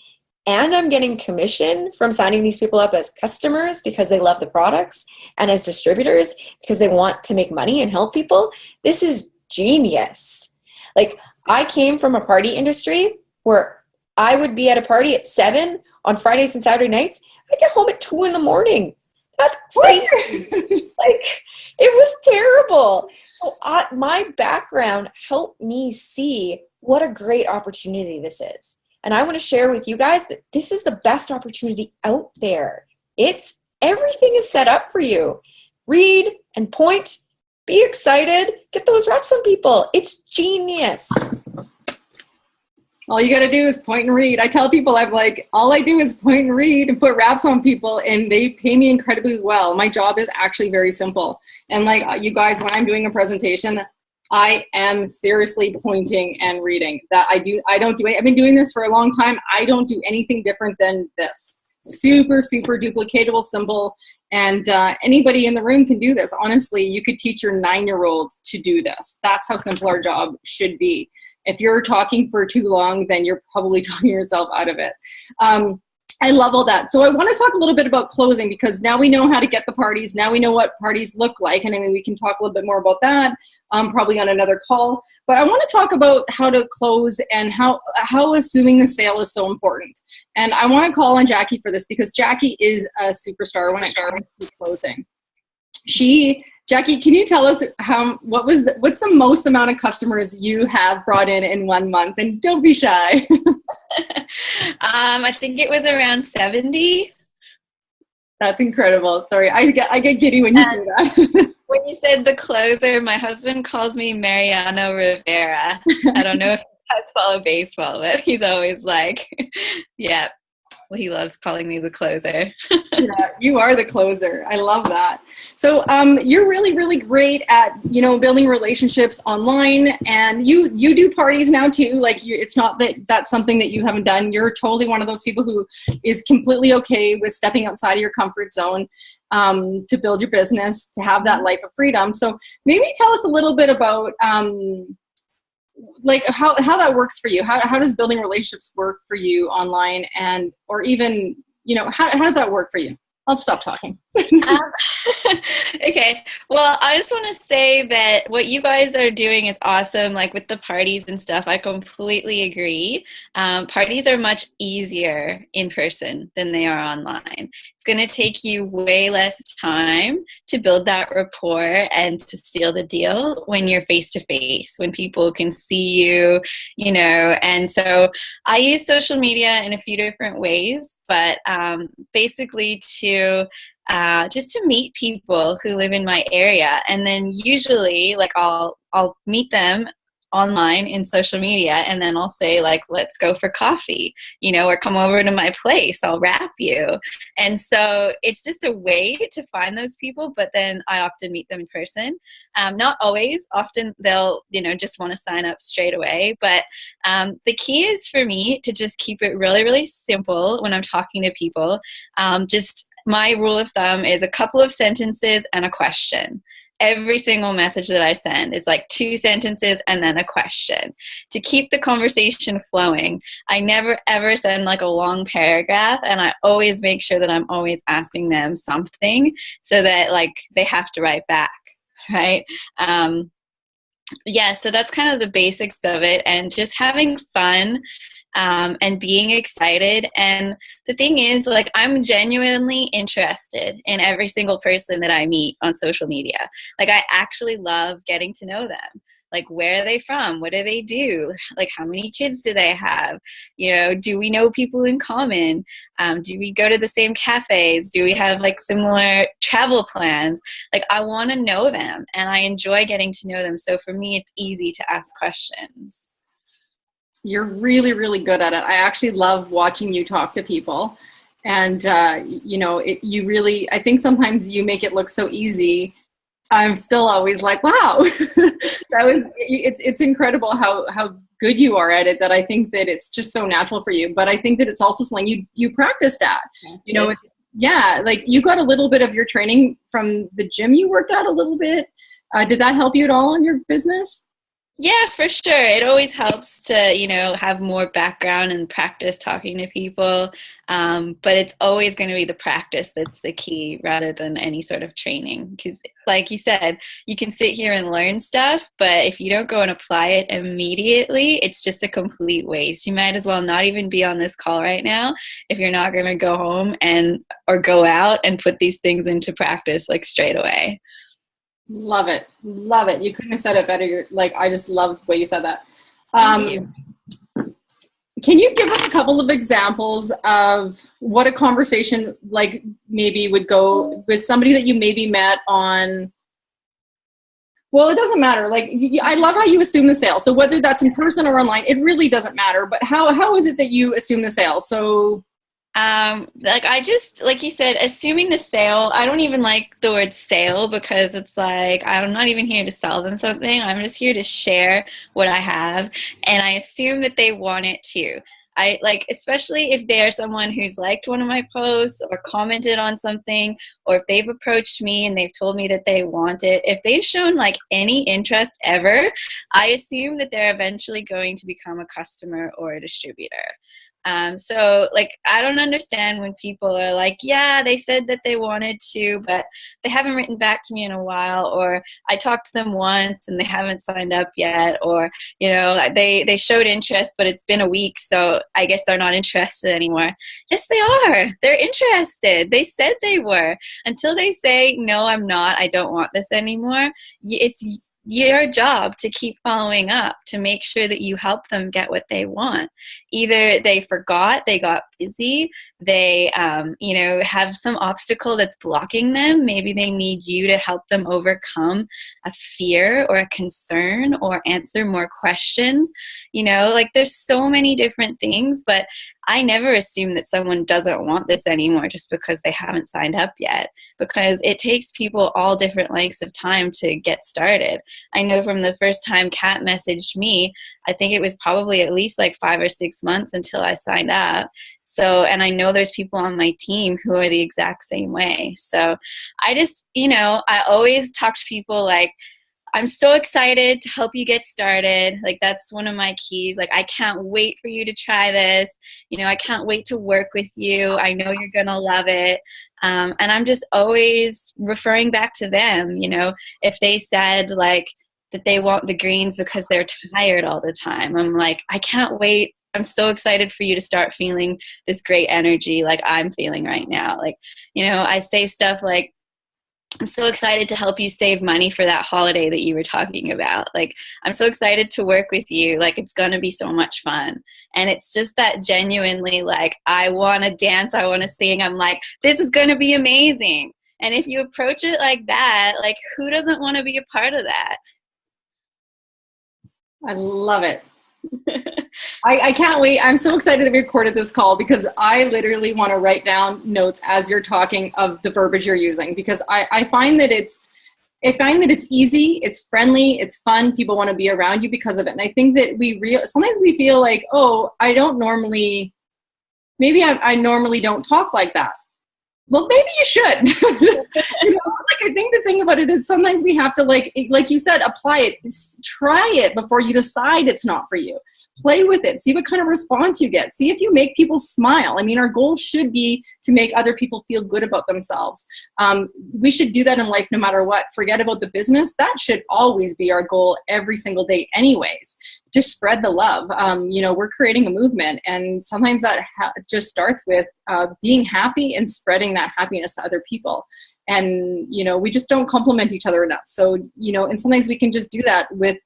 [SPEAKER 2] and I'm getting commission from signing these people up as customers because they love the products and as distributors because they want to make money and help people. This is genius. Like I came from a party industry where I would be at a party at 7 on Fridays and Saturday nights. I'd get home at 2 a.m. That's crazy. Like, it was terrible. So my background helped me see what a great opportunity this is. And I want to share with you guys that this is the best opportunity out there. Everything is set up for you. Read, and point, be excited, get those reps on people. It's genius.
[SPEAKER 1] All you got to do is point and read. I tell people, I'm like, all I do is point and read and put raps on people, and they pay me incredibly well. My job is actually very simple. And like you guys, when I'm doing a presentation, I am seriously pointing and reading. I've been doing this for a long time. I don't do anything different than this. Super, super duplicatable, simple. And anybody in the room can do this. Honestly, you could teach your 9-year-old to do this. That's how simple our job should be. If you're talking for too long, then you're probably talking yourself out of it. I love all that. So I want to talk a little bit about closing, because now we know how to get the parties. Now we know what parties look like. And I mean, we can talk a little bit more about that probably on another call. But I want to talk about how to close and how assuming the sale is so important. And I want to call on Jackie for this, because Jackie is a superstar when it comes to closing. Jackie, can you tell us what's the most amount of customers you have brought in 1 month? And don't be shy.
[SPEAKER 3] I think it was around 70.
[SPEAKER 1] That's incredible. Sorry, I get giddy when you say that.
[SPEAKER 3] When you said the closer, my husband calls me Mariano Rivera. I don't know if you guys follow baseball, but he's always like, yeah. Well, he loves calling me the closer.
[SPEAKER 1] Yeah, you are the closer. I love that. So you're really, really great at, building relationships online, and you do parties now too. Like it's not that that's something that you haven't done. You're totally one of those people who is completely okay with stepping outside of your comfort zone to build your business, to have that life of freedom. So maybe tell us a little bit about like how that works for you. How does building relationships work for you online, and or even how does that work for you? I'll stop talking.
[SPEAKER 3] Okay. Well, I just want to say that what you guys are doing is awesome. Like with the parties and stuff, I completely agree. Parties are much easier in person than they are online. It's going to take you way less time to build that rapport and to seal the deal when you're face to face, when people can see you, and so I use social media in a few different ways, but basically just to meet people who live in my area. And then usually like I'll meet them online in social media, and then I'll say like, let's go for coffee, or come over to my place, I'll wrap you. And so it's just a way to find those people, but then I often meet them in person. Not always. Often they'll, just want to sign up straight away. But the key is for me to just keep it really, really simple when I'm talking to people. Just my rule of thumb is a couple of sentences and a question. Every single message that I send is like 2 sentences and then a question to keep the conversation flowing. I never ever send like a long paragraph, and I always make sure that I'm always asking them something so that like they have to write back, right? So that's kind of the basics of it, and just having fun. And being excited. And the thing is, like, I'm genuinely interested in every single person that I meet on social media. Like, I actually love getting to know them. Like, where are they from? What do they do? Like, how many kids do they have? Do we know people in common? Do we go to the same cafes? Do we have like similar travel plans? Like, I want to know them, and I enjoy getting to know them. So for me, it's easy to ask questions.
[SPEAKER 1] You're really, really good at it. I actually love watching you talk to people. And, you really, I think sometimes you make it look so easy. I'm still always like, wow, it's incredible how good you are at it, that I think that it's just so natural for you. But I think that it's also something you practiced at, like you got a little bit of your training from the gym you worked at a little bit. Did that help you at all in your business?
[SPEAKER 3] Yeah, for sure. It always helps to, have more background and practice talking to people. But it's always going to be the practice that's the key rather than any sort of training. Because like you said, you can sit here and learn stuff, but if you don't go and apply it immediately, it's just a complete waste. You might as well not even be on this call right now if you're not going to go home or go out and put these things into practice like straight away.
[SPEAKER 1] Love it. Love it. You couldn't have said it better. I just love the way you said that.
[SPEAKER 3] Thank you.
[SPEAKER 1] Can you give us a couple of examples of what a conversation like maybe would go with somebody that you maybe met on Well, it doesn't matter. Like, I love how you assume the sale. So whether that's in person or online, it really doesn't matter. But how is it that you assume the sale? So,
[SPEAKER 3] like I just, like you said, assuming the sale, I don't even like the word sale because it's like, I'm not even here to sell them something. I'm just here to share what I have. And I assume that they want it too. I like, especially if they're someone who's liked one of my posts or commented on something, or if they've approached me and they've told me that they want it, if they've shown like any interest ever, I assume that they're eventually going to become a customer or a distributor. So like, I don't understand when people are like, yeah, they said that they wanted to, but they haven't written back to me in a while, or I talked to them once and they haven't signed up yet, or, you know, they showed interest, but it's been a week, so I guess they're not interested anymore. Yes, they are. They're interested. They said they were. Until they say, no, I'm not, I don't want this anymore, it's your job to keep following up to make sure that you help them get what they want. Either they forgot, they got busy, they you know, have some obstacle that's blocking them. Maybe they need you to help them overcome a fear or a concern or answer more questions. You know, like there's so many different things, but I never assume that someone doesn't want this anymore just because they haven't signed up yet, because it takes people all different lengths of time to get started. I know from the first time Kat messaged me, I think it was probably at least like 5 or 6 months until I signed up. So, and I know there's people on my team who are the exact same way. So I just, you know, I always talk to people like, I'm so excited to help you get started. Like, that's one of my keys. Like, I can't wait for you to try this. You know, I can't wait to work with you. I know you're going to love it. And I'm just always referring back to them. You know, if they said like that they want the greens because they're tired all the time, I'm like, I can't wait. I'm so excited for you to start feeling this great energy like I'm feeling right now. Like, you know, I say stuff like, I'm so excited to help you save money for that holiday that you were talking about. Like, I'm so excited to work with you. Like, it's going to be so much fun. And it's just that genuinely, like, I want to dance, I want to sing. I'm like, this is going to be amazing. And if you approach it like that, like, who doesn't want to be a part of that?
[SPEAKER 1] I love it. I can't wait. I'm so excited that we recorded this call because I literally want to write down notes as you're talking of the verbiage you're using, because I find that it's easy, it's friendly, it's fun. People want to be around you because of it. And I think that sometimes we feel like, oh, I normally don't talk like that. Well, maybe you should. You know, like, I think the thing about it is sometimes we have to, like you said, apply it. Try it before you decide it's not for you. Play with it. See what kind of response you get. See if you make people smile. I mean, our goal should be to make other people feel good about themselves. We should do that in life no matter what. Forget about the business. That should always be our goal every single day anyways. Just spread the love. You know, we're creating a movement, and sometimes that just starts with being happy and spreading that happiness to other people. And, you know, we just don't compliment each other enough. So, you know, and sometimes we can just do that with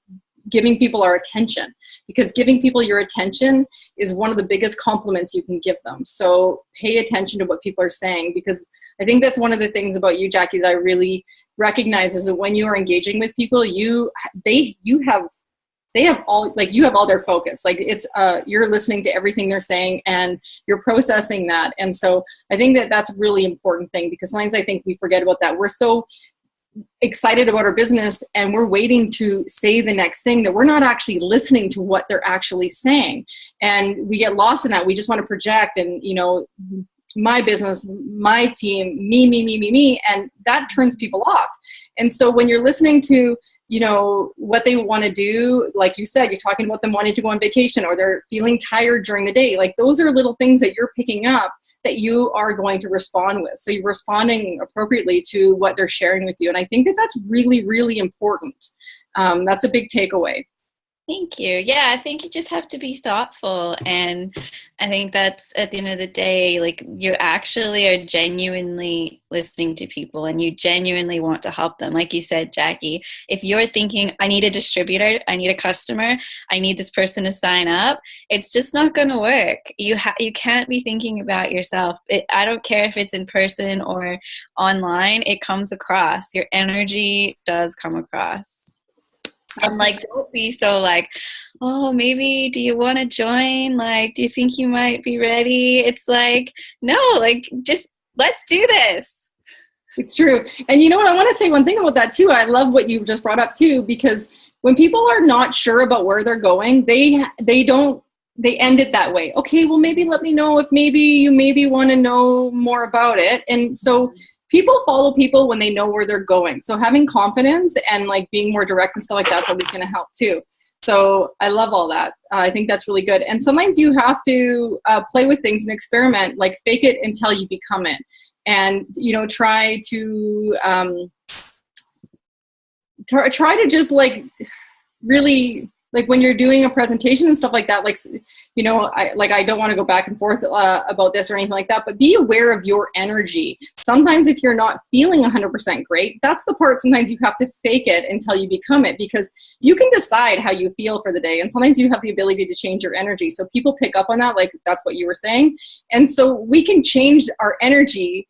[SPEAKER 1] giving people our attention, because giving people your attention is one of the biggest compliments you can give them. So pay attention to what people are saying, because I think that's one of the things about you, Jackie, that I really recognize is that when you are engaging with people, you have all their focus. Like, it's you're listening to everything they're saying and you're processing that. And so I think that that's a really important thing, because sometimes I think we forget about that. We're so excited about our business and we're waiting to say the next thing that we're not actually listening to what they're actually saying. And we get lost in that. We just want to project and, you know, my business, my team, me, and that turns people off. And so when you're listening to, you know, what they want to do, like you said, you're talking about them wanting to go on vacation, or they're feeling tired during the day. Like, those are little things that you're picking up that you are going to respond with. So you're responding appropriately to what they're sharing with you. And I think that that's really, really important. That's a big takeaway.
[SPEAKER 3] Thank you. Yeah, I think you just have to be thoughtful. And I think that's at the end of the day, like you actually are genuinely listening to people and you genuinely want to help them. Like you said, Jackie, if you're thinking, I need a distributor, I need a customer, I need this person to sign up, it's just not going to work. You can't be thinking about yourself. I don't care if it's in person or online, it comes across. Your energy does come across. And like, don't be so like, oh, maybe do you want to join? Like, do you think you might be ready? It's like, no, like, just let's do this.
[SPEAKER 1] It's true. And you know what? I want to say one thing about that too. I love what you just brought up too, because when people are not sure about where they're going, they end it that way. Okay, well, maybe let me know if maybe you want to know more about it. And so people follow people when they know where they're going. So having confidence and like being more direct and stuff like that's always going to help too. So I love all that. I think that's really good. And sometimes you have to play with things and experiment, like fake it until you become it. And, you know, try to just like really, like when you're doing a presentation and stuff like that, like, you know, I don't want to go back and forth about this or anything like that, but be aware of your energy. Sometimes if you're not feeling 100% great, that's the part sometimes you have to fake it until you become it, because you can decide how you feel for the day. And sometimes you have the ability to change your energy. So people pick up on that, like that's what you were saying. And so we can change our energy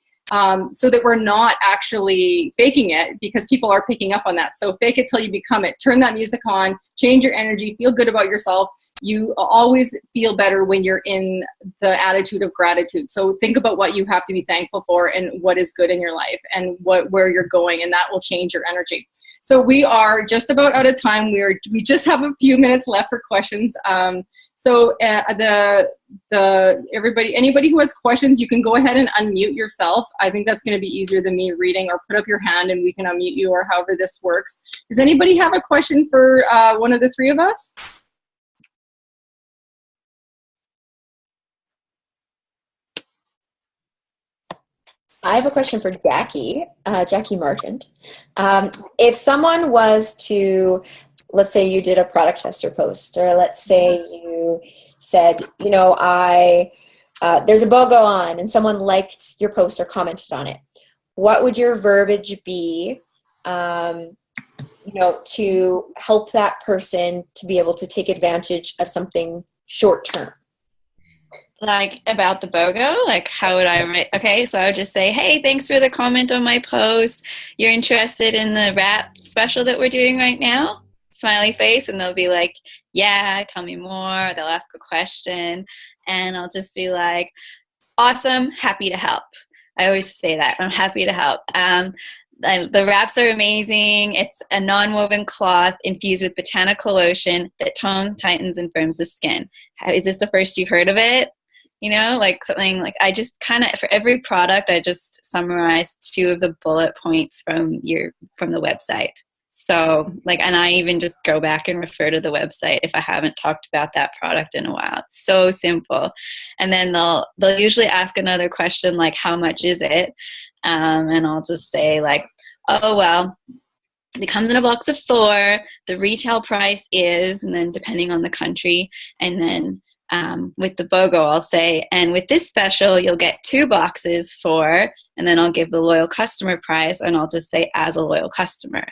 [SPEAKER 1] so that we're not actually faking it, because people are picking up on that. So fake it till you become it. Turn that music on, change your energy, feel good about yourself. You always feel better when you're in the attitude of gratitude. So think about what you have to be thankful for and what is good in your life and where you're going, and that will change your energy. So we are just about out of time. We just have a few minutes left for questions. Anybody who has questions, you can go ahead and unmute yourself. I think that's going to be easier than me reading, or put up your hand and we can unmute you, or however this works. Does anybody have a question for one of the three of us?
[SPEAKER 2] I have a question for Jackie, Jackie Marchant. If someone was to, let's say you did a product tester post, or let's say you said, you know, there's a BOGO on, and someone liked your post or commented on it, what would your verbiage be, you know, to help that person to be able to take advantage of something short term?
[SPEAKER 3] Like about the BOGO, like how would I write? Okay, so I would just say, hey, thanks for the comment on my post. You're interested in the wrap special that we're doing right now? Smiley face. And they'll be like, yeah, tell me more. They'll ask a question and I'll just be like, awesome, happy to help. I always say that, I'm happy to help. The wraps are amazing. It's a non-woven cloth infused with botanical lotion that tones, tightens, and firms the skin. Is this the first you've heard of it? You know, like something like, I just kind of, for every product, I just summarized 2 of the bullet points from the website. So like, and I even just go back and refer to the website if I haven't talked about that product in a while. It's so simple. And then they'll usually ask another question like, how much is it? And I'll just say like, oh, well, it comes in a box of 4. The retail price is, and then depending on the country, and then with the BOGO, I'll say, and with this special, you'll get 2 boxes for, and then I'll give the loyal customer price, and I'll just say, as a loyal customer.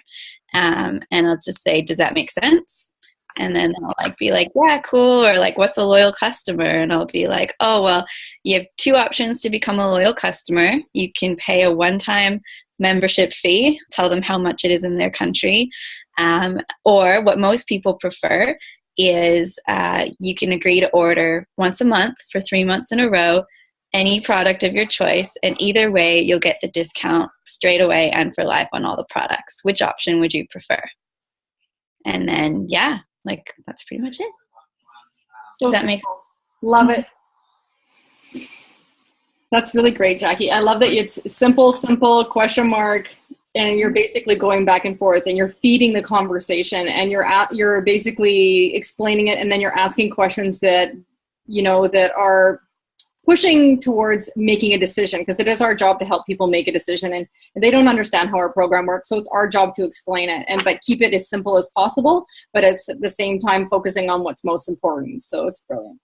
[SPEAKER 3] And I'll just say, does that make sense? And then they'll like be like, yeah, cool. Or like, what's a loyal customer? And I'll be like, oh, well, you have 2 options to become a loyal customer. You can pay a one-time membership fee, tell them how much it is in their country. Or what most people prefer is you can agree to order once a month for 3 months in a row, any product of your choice, and either way you'll get the discount straight away and for life on all the products. Which option would you prefer? And then yeah, like that's pretty much it. Does that make sense?
[SPEAKER 1] Love it. That's really great, Jackie. I love that it's simple question mark, and you're basically going back and forth and you're feeding the conversation, and you're basically explaining it, and then you're asking questions that, you know, that are pushing towards making a decision, because it is our job to help people make a decision, and they don't understand how our program works, so it's our job to explain it, but keep it as simple as possible, but at the same time focusing on what's most important. So it's brilliant.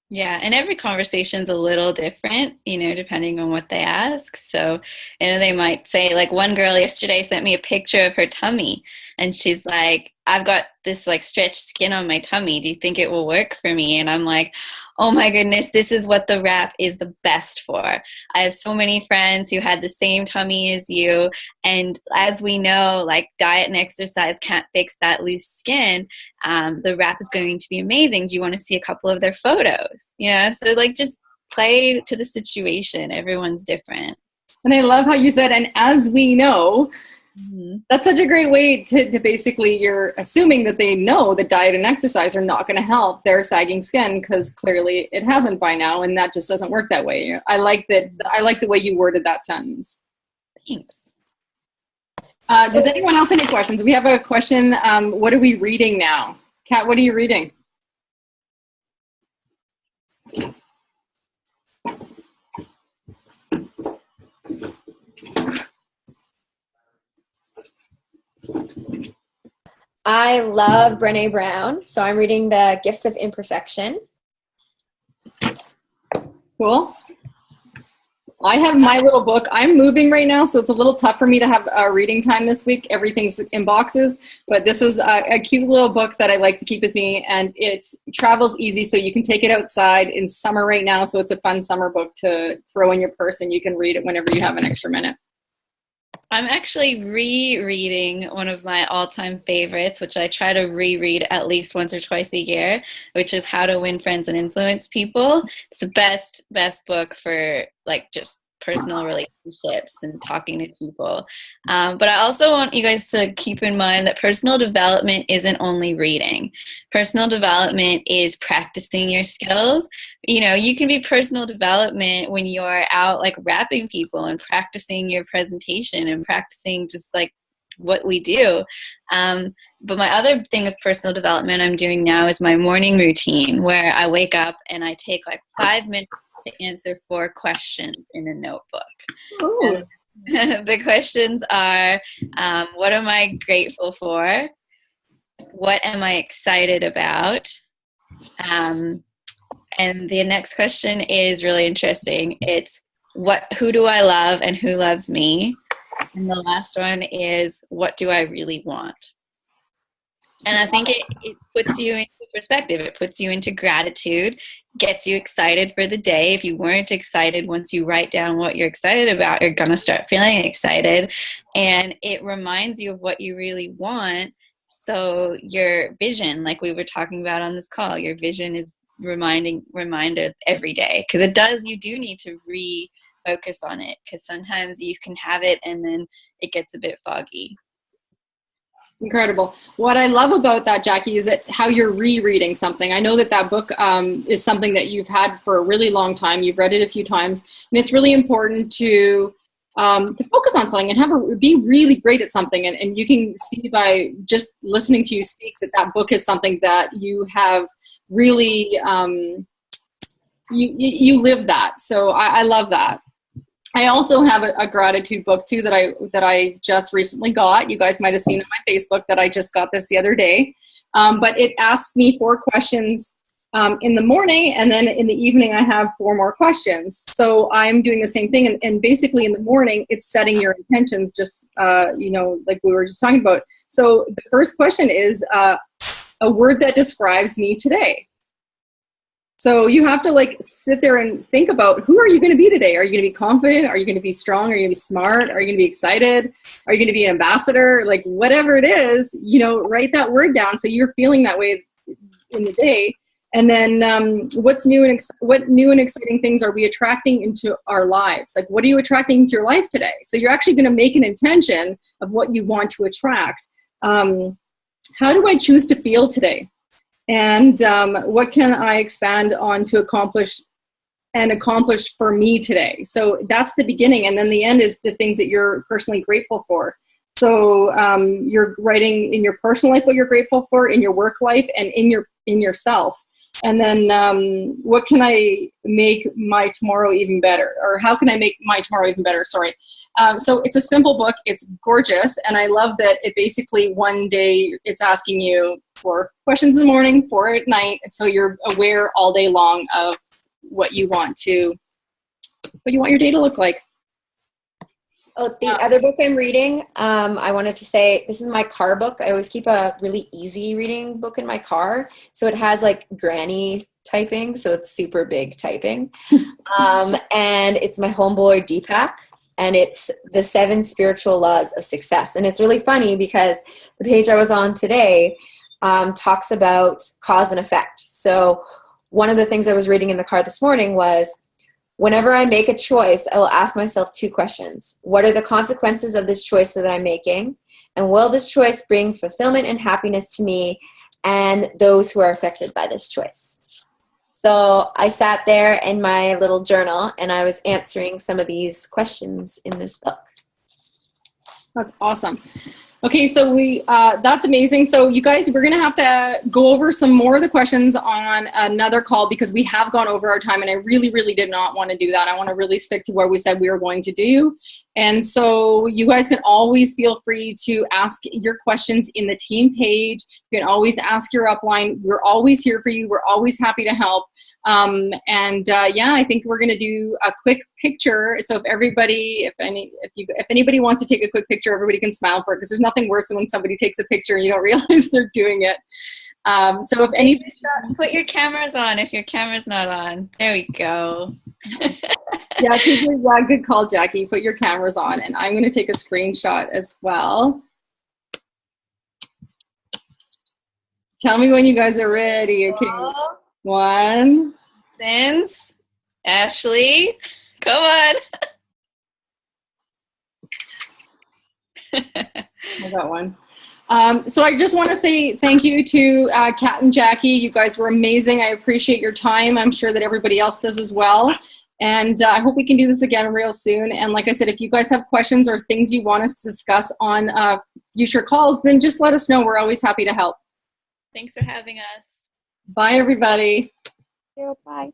[SPEAKER 3] Yeah, and every conversation's a little different, depending on what they ask. So, they might say, like, one girl yesterday sent me a picture of her tummy, and she's like, I've got this like stretched skin on my tummy. Do you think it will work for me? And I'm like, oh my goodness, this is what the wrap is the best for. I have so many friends who had the same tummy as you. And as we know, like, diet and exercise can't fix that loose skin. The wrap is going to be amazing. Do you want to see a couple of their photos? So like, just play to the situation. Everyone's different.
[SPEAKER 1] And I love how you said, and as we know. Mm-hmm. That's such a great way to basically, you're assuming that they know that diet and exercise are not going to help their sagging skin, because clearly it hasn't by now, and that just doesn't work that way. I like that. I like the way you worded that sentence.
[SPEAKER 3] Thanks.
[SPEAKER 1] Does anyone else have any questions? We have a question. What are we reading now? Kat, what are you reading?
[SPEAKER 2] I love Brené Brown, so I'm reading The Gifts of Imperfection.
[SPEAKER 1] Cool. I have my little book. I'm moving right now, so it's a little tough for me to have a reading time this week. Everything's in boxes, but this is a cute little book that I like to keep with me, and it travels easy, so you can take it outside in summer right now, so it's a fun summer book to throw in your purse, and you can read it whenever you have an extra minute.
[SPEAKER 3] I'm actually rereading one of my all-time favorites, which I try to reread at least once or twice a year, which is How to Win Friends and Influence People. It's the best book for like just personal relationships and talking to people. But I also want you guys to keep in mind that personal development isn't only reading. Personal development is practicing your skills. You can be personal development when you're out like rapping people and practicing your presentation and practicing just like what we do. But my other thing of personal development I'm doing now is my morning routine, where I wake up and I take like 5 minutes to answer 4 questions in a notebook. The questions are, what am I grateful for? What am I excited about? And the next question is really interesting. It's who do I love and who loves me? And the last one is, what do I really want? And I think it puts you into perspective. It puts you into gratitude, gets you excited for the day. If you weren't excited, once you write down what you're excited about, you're going to start feeling excited. And it reminds you of what you really want. So your vision, like we were talking about on this call, your vision is reminder every day. Because you do need to refocus on it. Because sometimes you can have it and then it gets a bit foggy.
[SPEAKER 1] Incredible. What I love about that, Jackie, is how you're rereading something. I know that book is something that you've had for a really long time. You've read it a few times, and it's really important to focus on something and be really great at something. And you can see by just listening to you speak that book is something that you have really you live that. So I love that. I also have a gratitude book too that I just recently got. You guys might have seen on my Facebook that I just got this the other day. But it asks me 4 questions in the morning, and then in the evening I have 4 more questions. So I'm doing the same thing, and basically in the morning it's setting your intentions, just like we were just talking about. So the first question is a word that describes me today. So you have to like sit there and think about, who are you going to be today? Are you going to be confident? Are you going to be strong? Are you going to be smart? Are you going to be excited? Are you going to be an ambassador? Like whatever it is, write that word down so you're feeling that way in the day. And then what new and exciting things are we attracting into our lives? Like what are you attracting into your life today? So you're actually going to make an intention of what you want to attract. How do I choose to feel today? And what can I expand on to accomplish for me today? So that's the beginning. And then the end is the things that you're personally grateful for. So you're writing in your personal life what you're grateful for, in your work life, and in yourself. And then what can I make my tomorrow even better? Or how can I make my tomorrow even better? Sorry. So it's a simple book. It's gorgeous. And I love that it basically one day it's asking you 4 questions in the morning, 4 at night. So you're aware all day long of what you want your day to look like.
[SPEAKER 2] Oh, the other book I'm reading, I wanted to say, this is my car book. I always keep a really easy reading book in my car. So it has like granny typing, so it's super big typing. And it's my homeboy Deepak, and it's the 7 Spiritual Laws of Success. And it's really funny because the page I was on today talks about cause and effect. So one of the things I was reading in the car this morning was, whenever I make a choice, I will ask myself 2 questions. What are the consequences of this choice that I'm making? And will this choice bring fulfillment and happiness to me and those who are affected by this choice? So I sat there in my little journal and I was answering some of these questions in this book.
[SPEAKER 1] That's awesome. Okay, so that's amazing. So you guys, we're gonna have to go over some more of the questions on another call because we have gone over our time and I really, really did not want to do that. I want to really stick to what we said we were going to do. And so you guys can always feel free to ask your questions in the team page. You can always ask your upline. We're always here for you. We're always happy to help. Yeah, I think we're gonna do a quick picture. So if anybody wants to take a quick picture, everybody can smile for it because there's nothing worse than when somebody takes a picture and you don't realize they're doing it. So if anybody,
[SPEAKER 3] put your cameras on if your camera's not on. There we go.
[SPEAKER 1] yeah, good call, Jackie. Put your cameras on, and I'm going to take a screenshot as well. Tell me when you guys are ready. Okay, 1.
[SPEAKER 3] Since Ashley, come on.
[SPEAKER 1] I got one. So I just want to say thank you to Kat and Jackie. You guys were amazing. I appreciate your time. I'm sure that everybody else does as well. And I hope we can do this again real soon. And like I said, if you guys have questions or things you want us to discuss on future calls, then just let us know. We're always happy to help.
[SPEAKER 3] Thanks for having us.
[SPEAKER 1] Bye, everybody.
[SPEAKER 4] Bye.